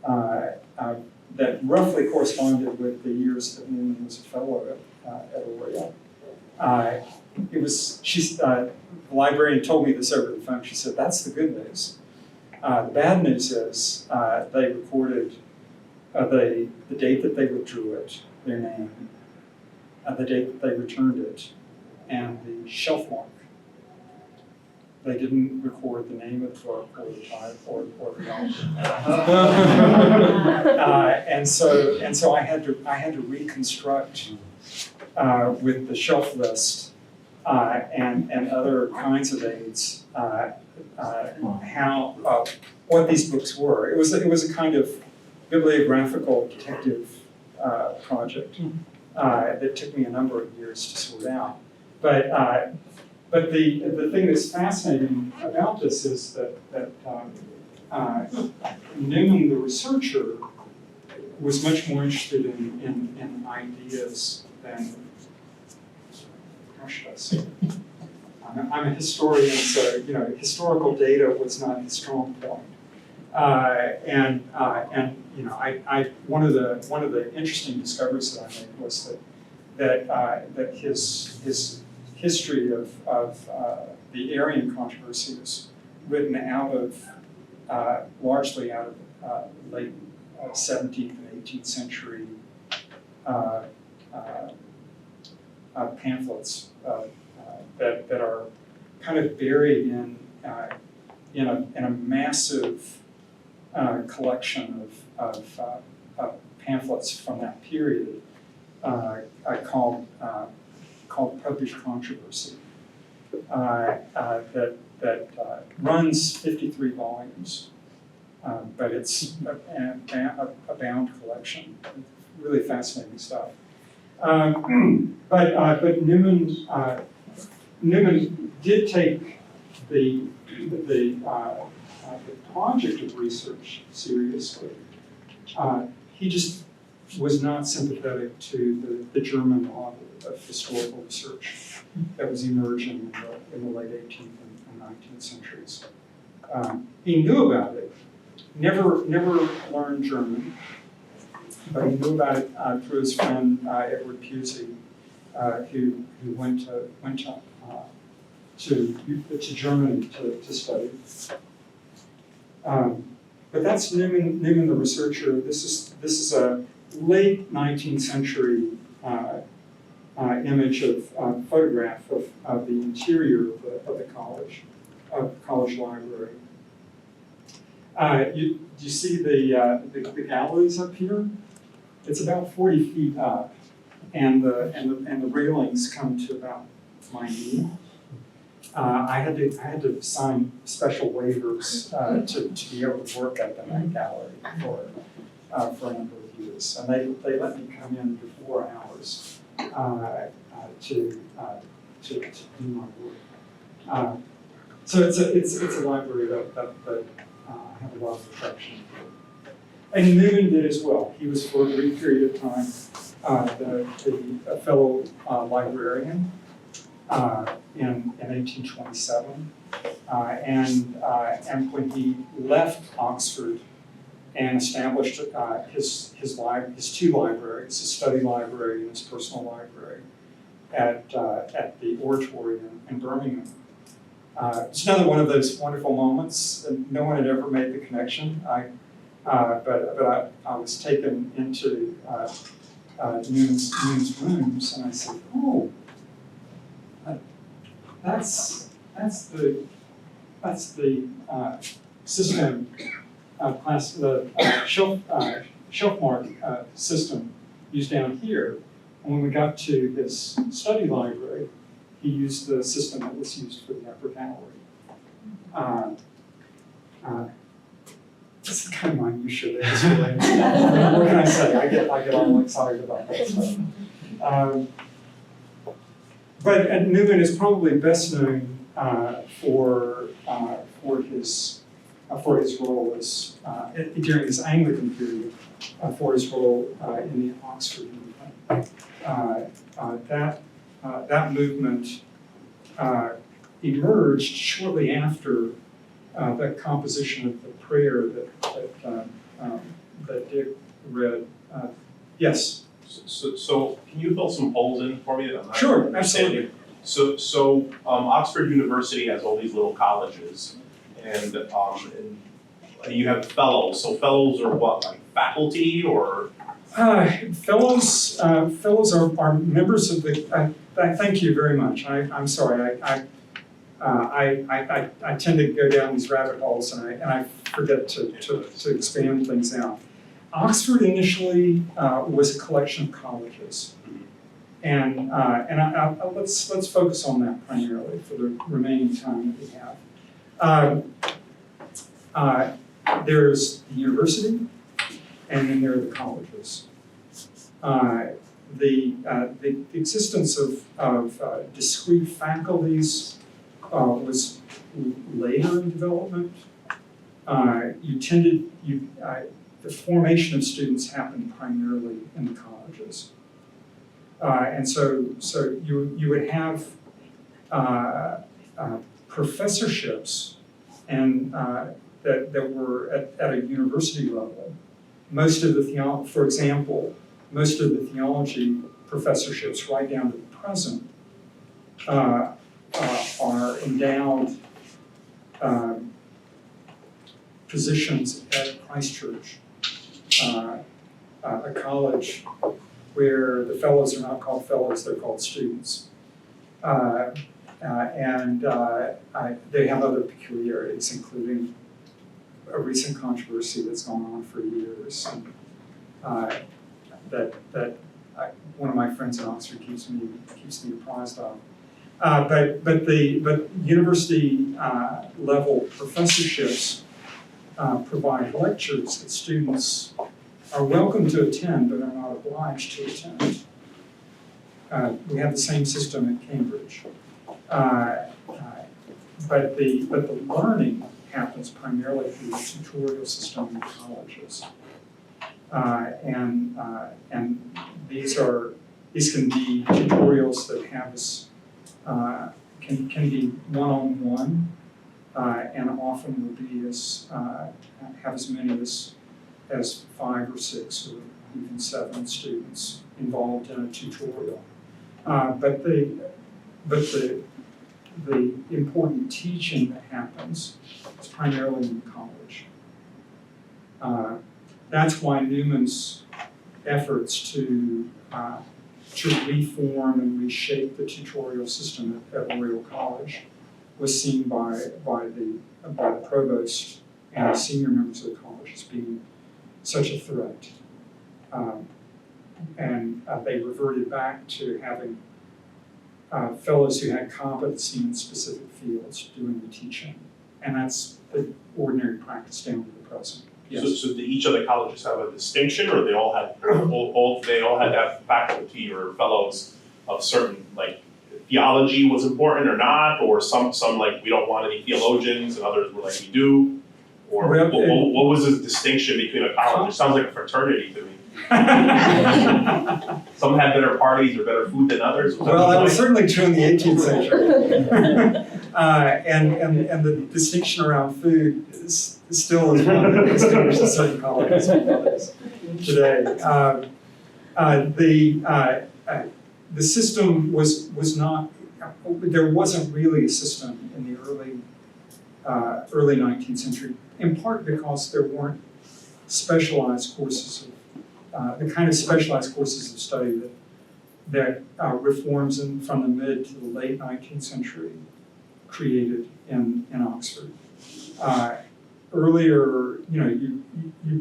that roughly corresponded with the years that Newman was a fellow at Oriole. The librarian told me this over the phone. She said, that's the good news. The bad news is they recorded the date that they withdrew it, their name, the date that they returned it, and the shelf mark. They didn't record the name of the book or the type or the author. And so I had to reconstruct with the shelf list and other kinds of aids what these books were. It was a kind of bibliographical detective project that took me a number of years to sort out. But the thing that's fascinating about this is that Newman, the researcher, was much more interested in ideas than, how should I say? I'm a historian, so historical data was not his strong point. One of the interesting discoveries that I made was that his history of the Aryan controversy was written out of largely out of late 17th and 18th century pamphlets that are kind of buried in a massive collection of pamphlets from that period called Popish Controversy that runs 53 volumes, but it's a bound collection. Really fascinating stuff. But Newman did take the project of research seriously. He just was not sympathetic to the German model of historical research that was emerging in the late 18th and 19th centuries. He knew about it, never learned German, but he knew about it through his friend Edward Pusey, who went to Germany to study. But that's Newman the researcher. This is a late 19th century image of photograph of the interior of the college library. You see the galleries up here? It's about 40 feet up, and the railings come to about my knee. I had to sign special waivers to be able to work at the Night Gallery for a number of years, and they let me come in before hours to do my work. So it's a library that I have a lot of affection for. And Newman did as well. He was for a brief period of time a fellow librarian in 1827. And when he left Oxford and established his two libraries, his study library and his personal library at the Oratory in Birmingham. It's another one of those wonderful moments, and no one had ever made the connection. But I was taken into Newman's rooms, and I said, "Oh, that's the system class, the shelf mark system used down here." And when we got to his study library, he used the system that was used for the upper gallery. This is kind of minutiae that is related. What can I say? I get all excited about that stuff. But Newman is probably best known for his role as during his Anglican period, for his role in the Oxford movement. That movement emerged shortly after the composition of the prayer that Dick read. Yes. So can you fill some holes in for me that I'm not Sure, understanding? So Oxford University has all these little colleges, and you have fellows. So fellows are what, like faculty or? Fellows are members of the. Thank you very much. I'm sorry. I tend to go down these rabbit holes, and I forget to expand things out. Oxford initially was a collection of colleges, and let's focus on that primarily for the remaining time that we have. There's the university, and then there are the colleges. The existence of discrete faculties was later in development. The formation of students happened primarily in the colleges. And so you would have professorships and that were at a university level. Most of the theology professorships right down to the present are endowed positions at Christ Church, a college where the fellows are not called fellows, they're called students. They have other peculiarities, including a recent controversy that's gone on for years, and, that one of my friends in Oxford keeps me apprised of. But university level professorships provide lectures that students are welcome to attend, but are not obliged to attend. We have the same system at Cambridge. But the learning happens primarily through the tutorial system in colleges. And these can be tutorials that have can be one-on-one, and often will be have as many as 5 or 6 or even 7 students involved in a tutorial. But the important teaching that happens is primarily in college. That's why Newman's efforts to reform and reshape the tutorial system at Oriel College was seen by the provost and the senior members of the college as being such a threat. And they reverted back to having fellows who had competency in specific fields doing the teaching. And that's the ordinary practice down to the present. Yes. So did each of the colleges have a distinction, or they all had they all had to have faculty or fellows of certain, like, theology was important or not, or some like we don't want any theologians and others were like we do, Or Well, what was the distinction between a college? It sounds like a fraternity to me. Some had better parties or better food than others. Well, that was certainly true in the 18th century. And the distinction around food is still is one that distinguishes certain colleges from others today. The system was not, there wasn't really a system in the early 19th century, in part because there weren't specialized courses of, the kind of specialized courses of study that reforms from the mid to the late 19th century created in Oxford. Earlier, you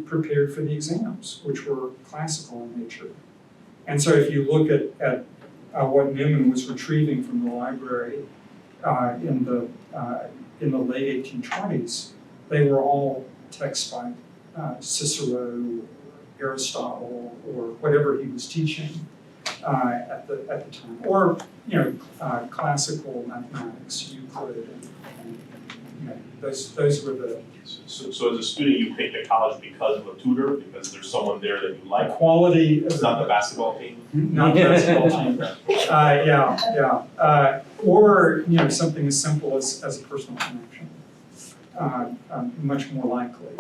prepared for the exams, which were classical in nature. And so if you look at what Newman was retrieving from the library in the late 1820s, they were all texts by Cicero, Aristotle, or whatever he was teaching at the time, or classical mathematics, Euclid, and those were the. So as a student, you picked a college because of a tutor, because there's someone there that you like. The quality. It's not the basketball team. Not the basketball team. Or something as simple as a personal connection. Much more likely.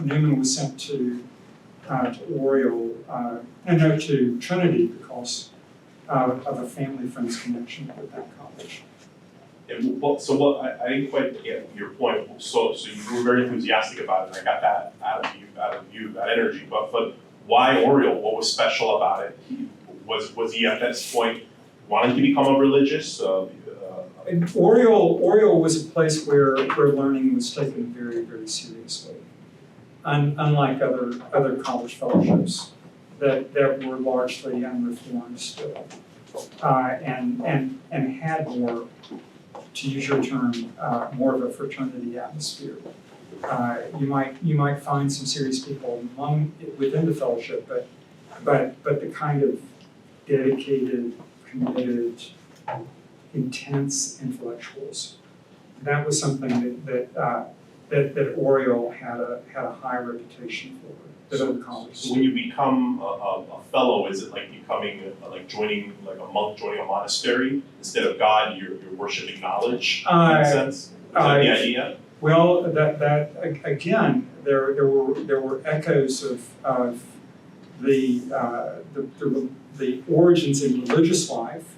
Newman was sent to Oriel, to Trinity because of a family friend's connection with that college. And I didn't quite get your point. So you were very enthusiastic about it, and I got that out of you, that energy. But why Oriel? What was special about it? Was he at this point wanting to become a religious? Oriel was a place where learning was taken very, very seriously. Unlike other college fellowships that were largely unreformed still, and had more, to use your term, more of a fraternity atmosphere. You might find some serious people within the fellowship, but the kind of dedicated, committed, intense intellectuals. That was something that Oriel had a high reputation for. So when you become a fellow, is it like becoming joining a monk joining a monastery instead of God? You're worshiping knowledge. In that sense, is that the idea? Well, that again, there were echoes of the origins in religious life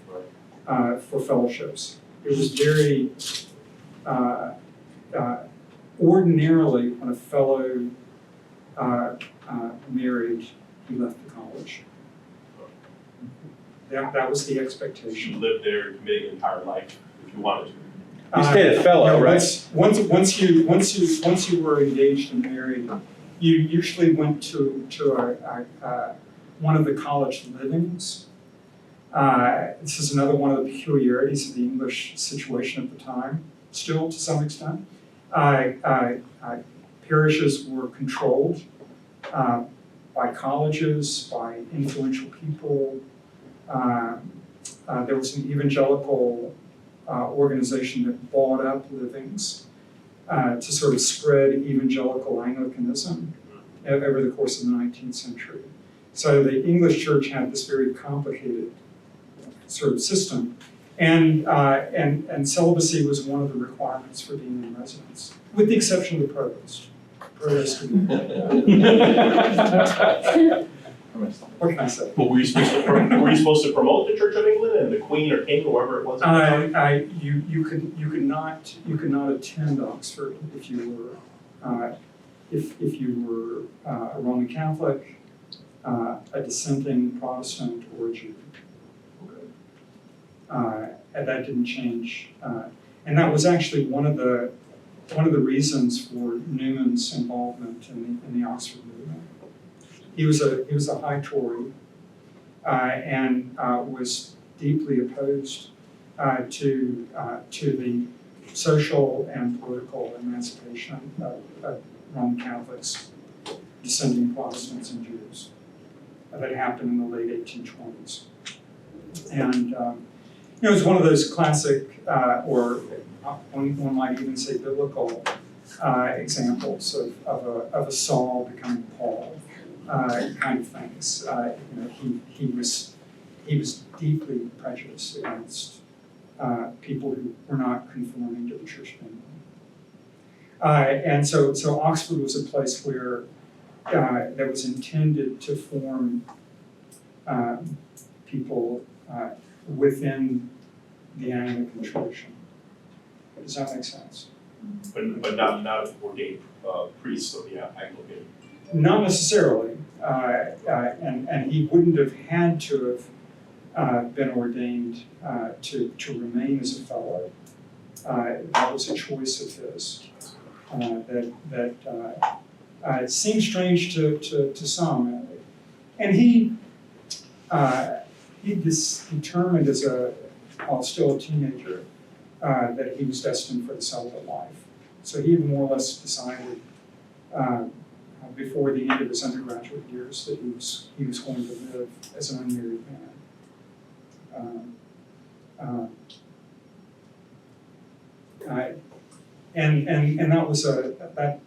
for fellowships. It was very ordinarily when a fellow married, he left the college. That was the expectation. You lived there, committed your entire life if you wanted to. You stayed a fellow, right? Once you were engaged and married, you usually went to one of the college livings. This is another one of the peculiarities of the English situation at the time, still to some extent. Parishes were controlled by colleges, by influential people. There was an evangelical organization that bought up livings to sort of spread evangelical Anglicanism over the course of the 19th century. So the English church had this very complicated sort of system, and celibacy was one of the requirements for being in residence, with the exception of the provost. What can I say? But were you supposed to promote the Church of England and the Queen or King or whoever it was? You could not attend Oxford if you were a Roman Catholic, a dissenting Protestant, or a Jew. And that didn't change, and that was actually one of the reasons for Newman's involvement in the Oxford movement. He was a high Tory, and was deeply opposed to the social and political emancipation of Roman Catholics, dissenting Protestants, and Jews that happened in the late 1820s. And it was one of those classic, or one might even say biblical, examples of a Saul becoming Paul, kind of things. He was deeply prejudiced against people who were not conforming to the Church of England. And so Oxford was a place where that was intended to form people within the Anglican tradition. Does that make sense? But not ordained priests of the Anglican. Not necessarily, and he wouldn't have had to have been ordained to remain as a fellow. That was a choice of his. It seems strange to some, and he determined while still a teenager, that he was destined for the celibate life. So he had more or less decided before the end of his undergraduate years that he was going to live as an unmarried man. And that was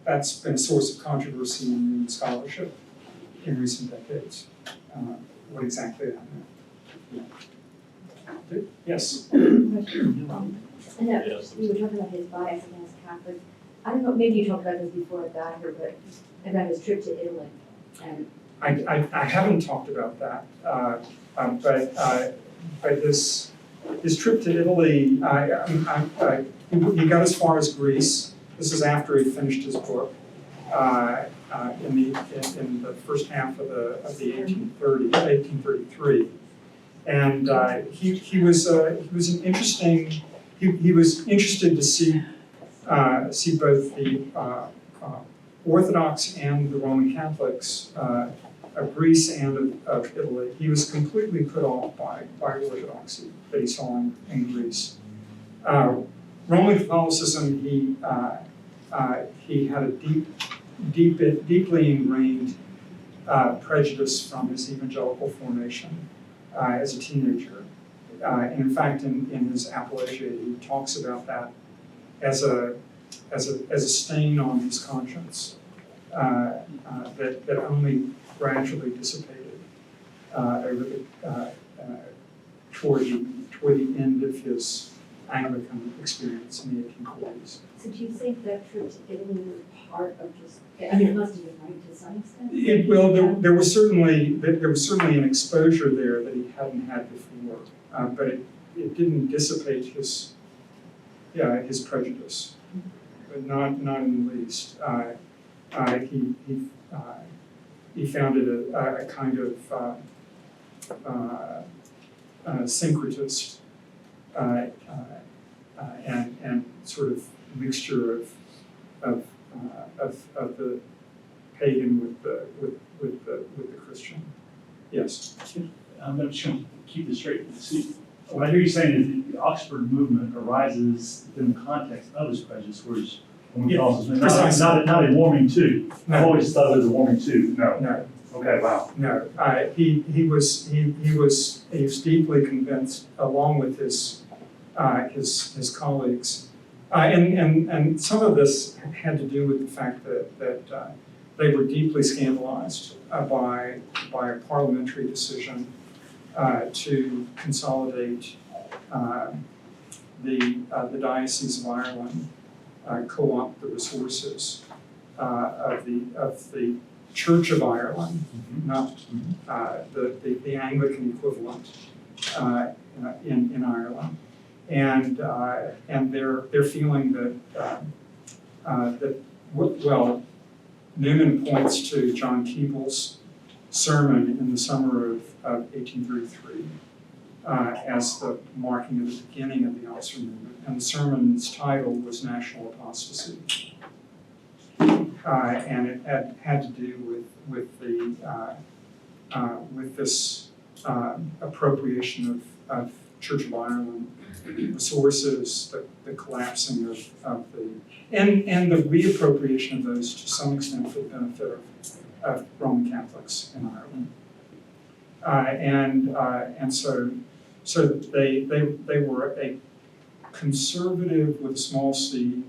that's been a source of controversy in scholarship in recent decades. What exactly that meant. Yeah. Yes. I know we were talking about his bias against Catholics. I don't know, maybe you talked about this before I got here, but about his trip to Italy. And I haven't talked about that, but his trip to Italy, he got as far as Greece. This is after he finished his book in the first half of the 1833, and he was an interesting. He was interested to see both the Orthodox and the Roman Catholics of Greece and of Italy. He was completely put off by Orthodoxy that he saw in Greece. Roman Catholicism, he had a deeply ingrained prejudice from his evangelical formation as a teenager. And in fact, in his Apologia, he talks about that as a stain on his conscience that only gradually dissipated toward the end of his Anglican experience in the 1840s. so do you think that trip to Italy was part of just, I mean, it must have been right to some extent? There was certainly an exposure there that he hadn't had before, but it didn't dissipate his prejudice, but not in the least. He found it a kind of syncretist and sort of mixture of the pagan with the Christian. Yes. I'm just going to keep this straight. See, what I hear you saying is the Oxford movement arises in the context of his prejudice, whereas Roman Catholicism, not a warming to. No. I've always thought it was a warming to. No. No. Okay. Wow. No. He was deeply convinced, along with his colleagues, and some of this had to do with the fact that they were deeply scandalized by a parliamentary decision to consolidate the Diocese of Ireland, co-opt the resources of the Church of Ireland, not the Anglican equivalent in Ireland, and they're feeling that Newman points to John Keeble's sermon in the summer of 1833 as the marking of the beginning of the Oxford movement, and the sermon's title was National Apostasy, and it had to do with this appropriation of Church of Ireland resources, the collapsing of and the reappropriation of those to some extent for the benefit of Roman Catholics in Ireland, and so they were a conservative with a small c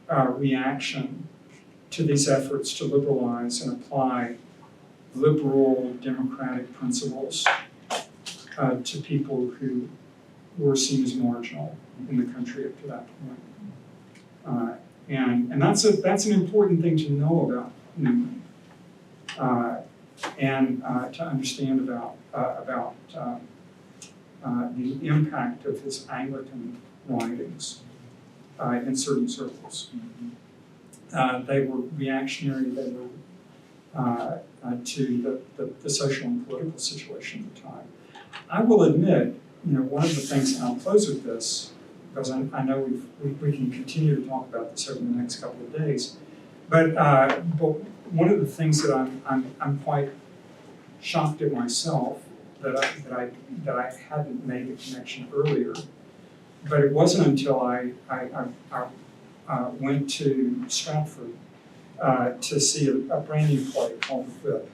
reaction to these efforts to liberalize and apply liberal democratic principles to people who were seen as marginal in the country up to that point. And that's an important thing to know about Newman, and to understand about the impact of his Anglican writings in certain circles. They were reactionary. They were to the social and political situation at the time. I will admit, one of the things, and I'll close with this, because I know we can continue to talk about this over the next couple of days, but one of the things that I'm quite shocked at myself that I hadn't made the connection earlier, but it wasn't until I went to Stratford to see a brand new play called The Whip.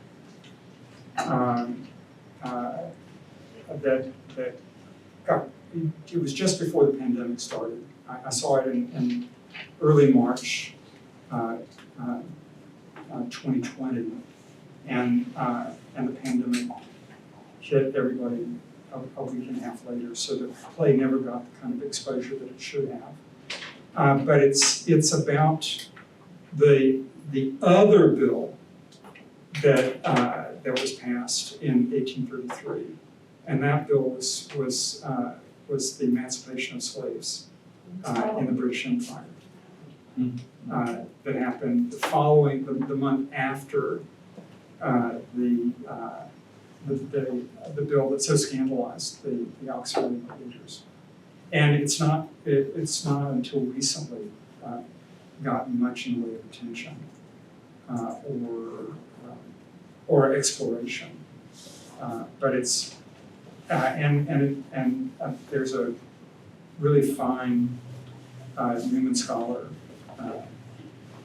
It was just before the pandemic started. I saw it in early March 2020, and the pandemic hit everybody a week and a half later, so the play never got the kind of exposure that it should have. But it's about the other bill that was passed in 1833, and that bill was the emancipation of slaves in the British Empire. That happened the month after the bill that so scandalized the Oxford leaders, and it's not until recently gotten much in the way of attention or exploration, but it's and there's a really fine Newman scholar,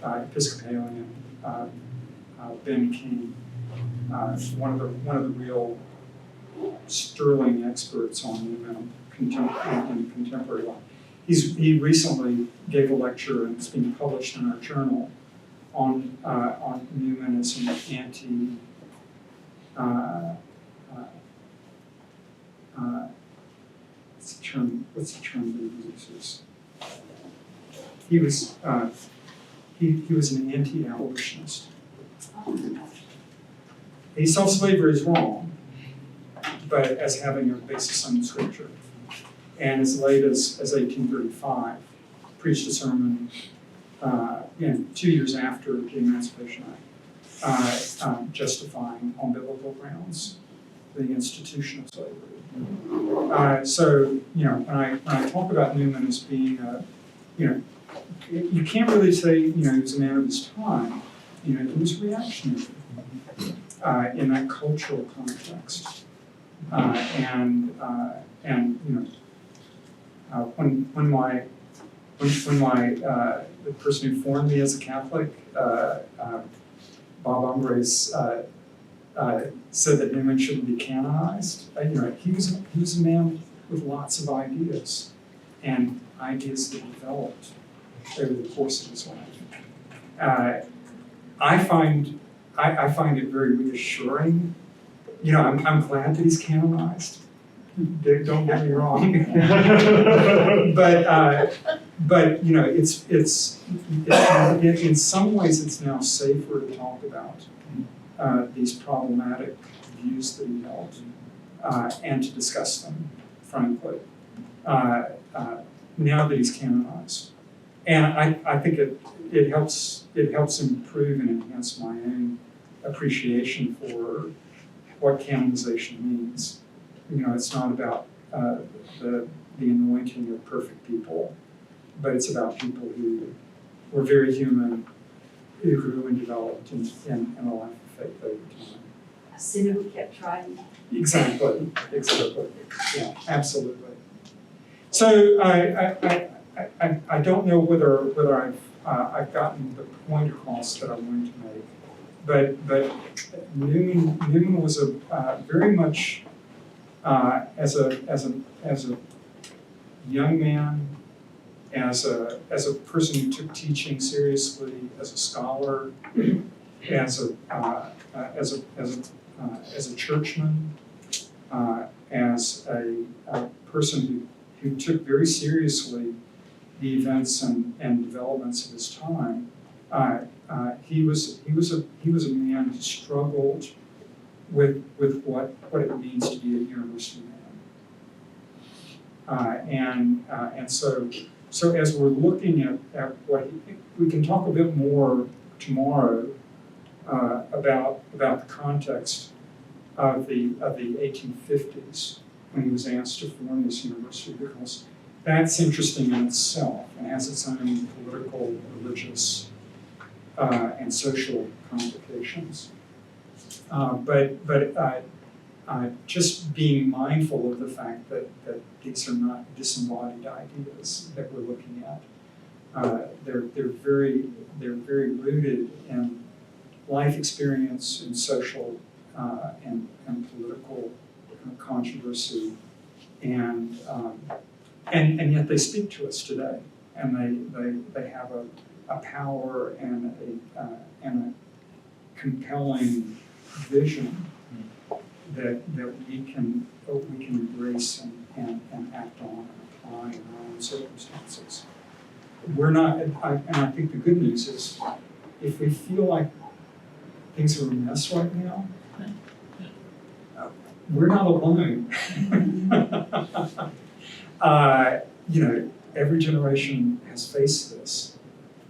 Episcopalian, Ben King, one of the real sterling experts on Newman in contemporary law. He recently gave a lecture, and it's been published in our journal, on Newman as an anti what's the term that he uses? He was an anti-abolitionist. He saw slavery as wrong, but as having a basis in Scripture. And as late as 1835, preached a sermon 2 years after the Emancipation Act, justifying on biblical grounds the institution of slavery. So when I talk about Newman as being you can't really say he was a man of his time. He was reactionary in that cultural context, and when the person who formed me as a Catholic, Bob Umbres, said that Newman shouldn't be canonized, he was a man with lots of ideas, and ideas that developed over the course of his life. I find it very reassuring. I'm glad that he's canonized. Don't get me wrong. but it's in some ways it's now safer to talk about these problematic views that he held and to discuss them frankly now that he's canonized. And I think it helps improve and enhance my own appreciation for what canonization means. It's not about the anointing of perfect people, but it's about people who were very human, who grew and developed in a life of faith over time. A sinner who kept trying. Exactly. Yeah, absolutely. So I don't know whether I've gotten the point across that I wanted to make, but Newman was a very much as a young man as a person who took teaching seriously, as a scholar, as a churchman, as a person who took very seriously the events and developments of his time. He was a man who struggled with what it means to be a university man. And so as we're looking at what we can talk a bit more tomorrow about the context of the 1850s when he was asked to form this university, because that's interesting in itself and has its own political, religious, and social complications. But just being mindful of the fact that these are not disembodied ideas that we're looking at. They're very rooted in life experience and social and political controversy, and yet they speak to us today, and they have a power and a compelling vision that we can embrace and act on and apply in our own circumstances. We're not, and I think the good news is, if we feel like things are a mess right now, we're not alone. Every generation has faced this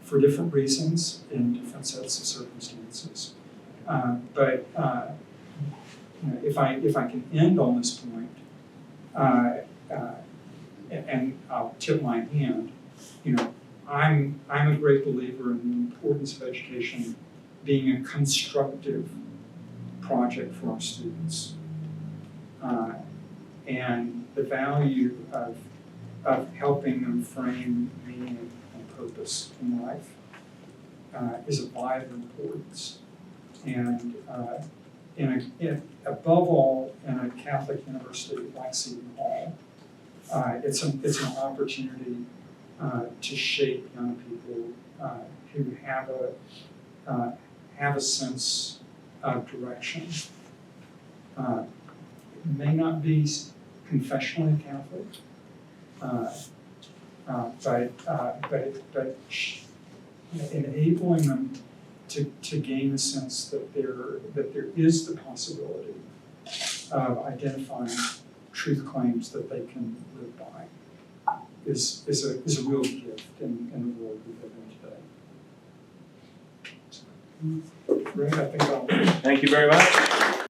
for different reasons in different sets of circumstances. But if I can end on this point, and I'll tip my hand, I'm a great believer in the importance of education being a constructive project for our students, and the value of helping them frame meaning and purpose in life is of vital importance. And above all, in a Catholic university like Seton Hall, it's an opportunity to shape young people who have a sense of direction. May not be confessionally Catholic, but enabling them to gain a sense that there is the possibility of identifying truth claims that they can live by is a real gift in the world we live in today. Ray, I think I'll. Thank you very much.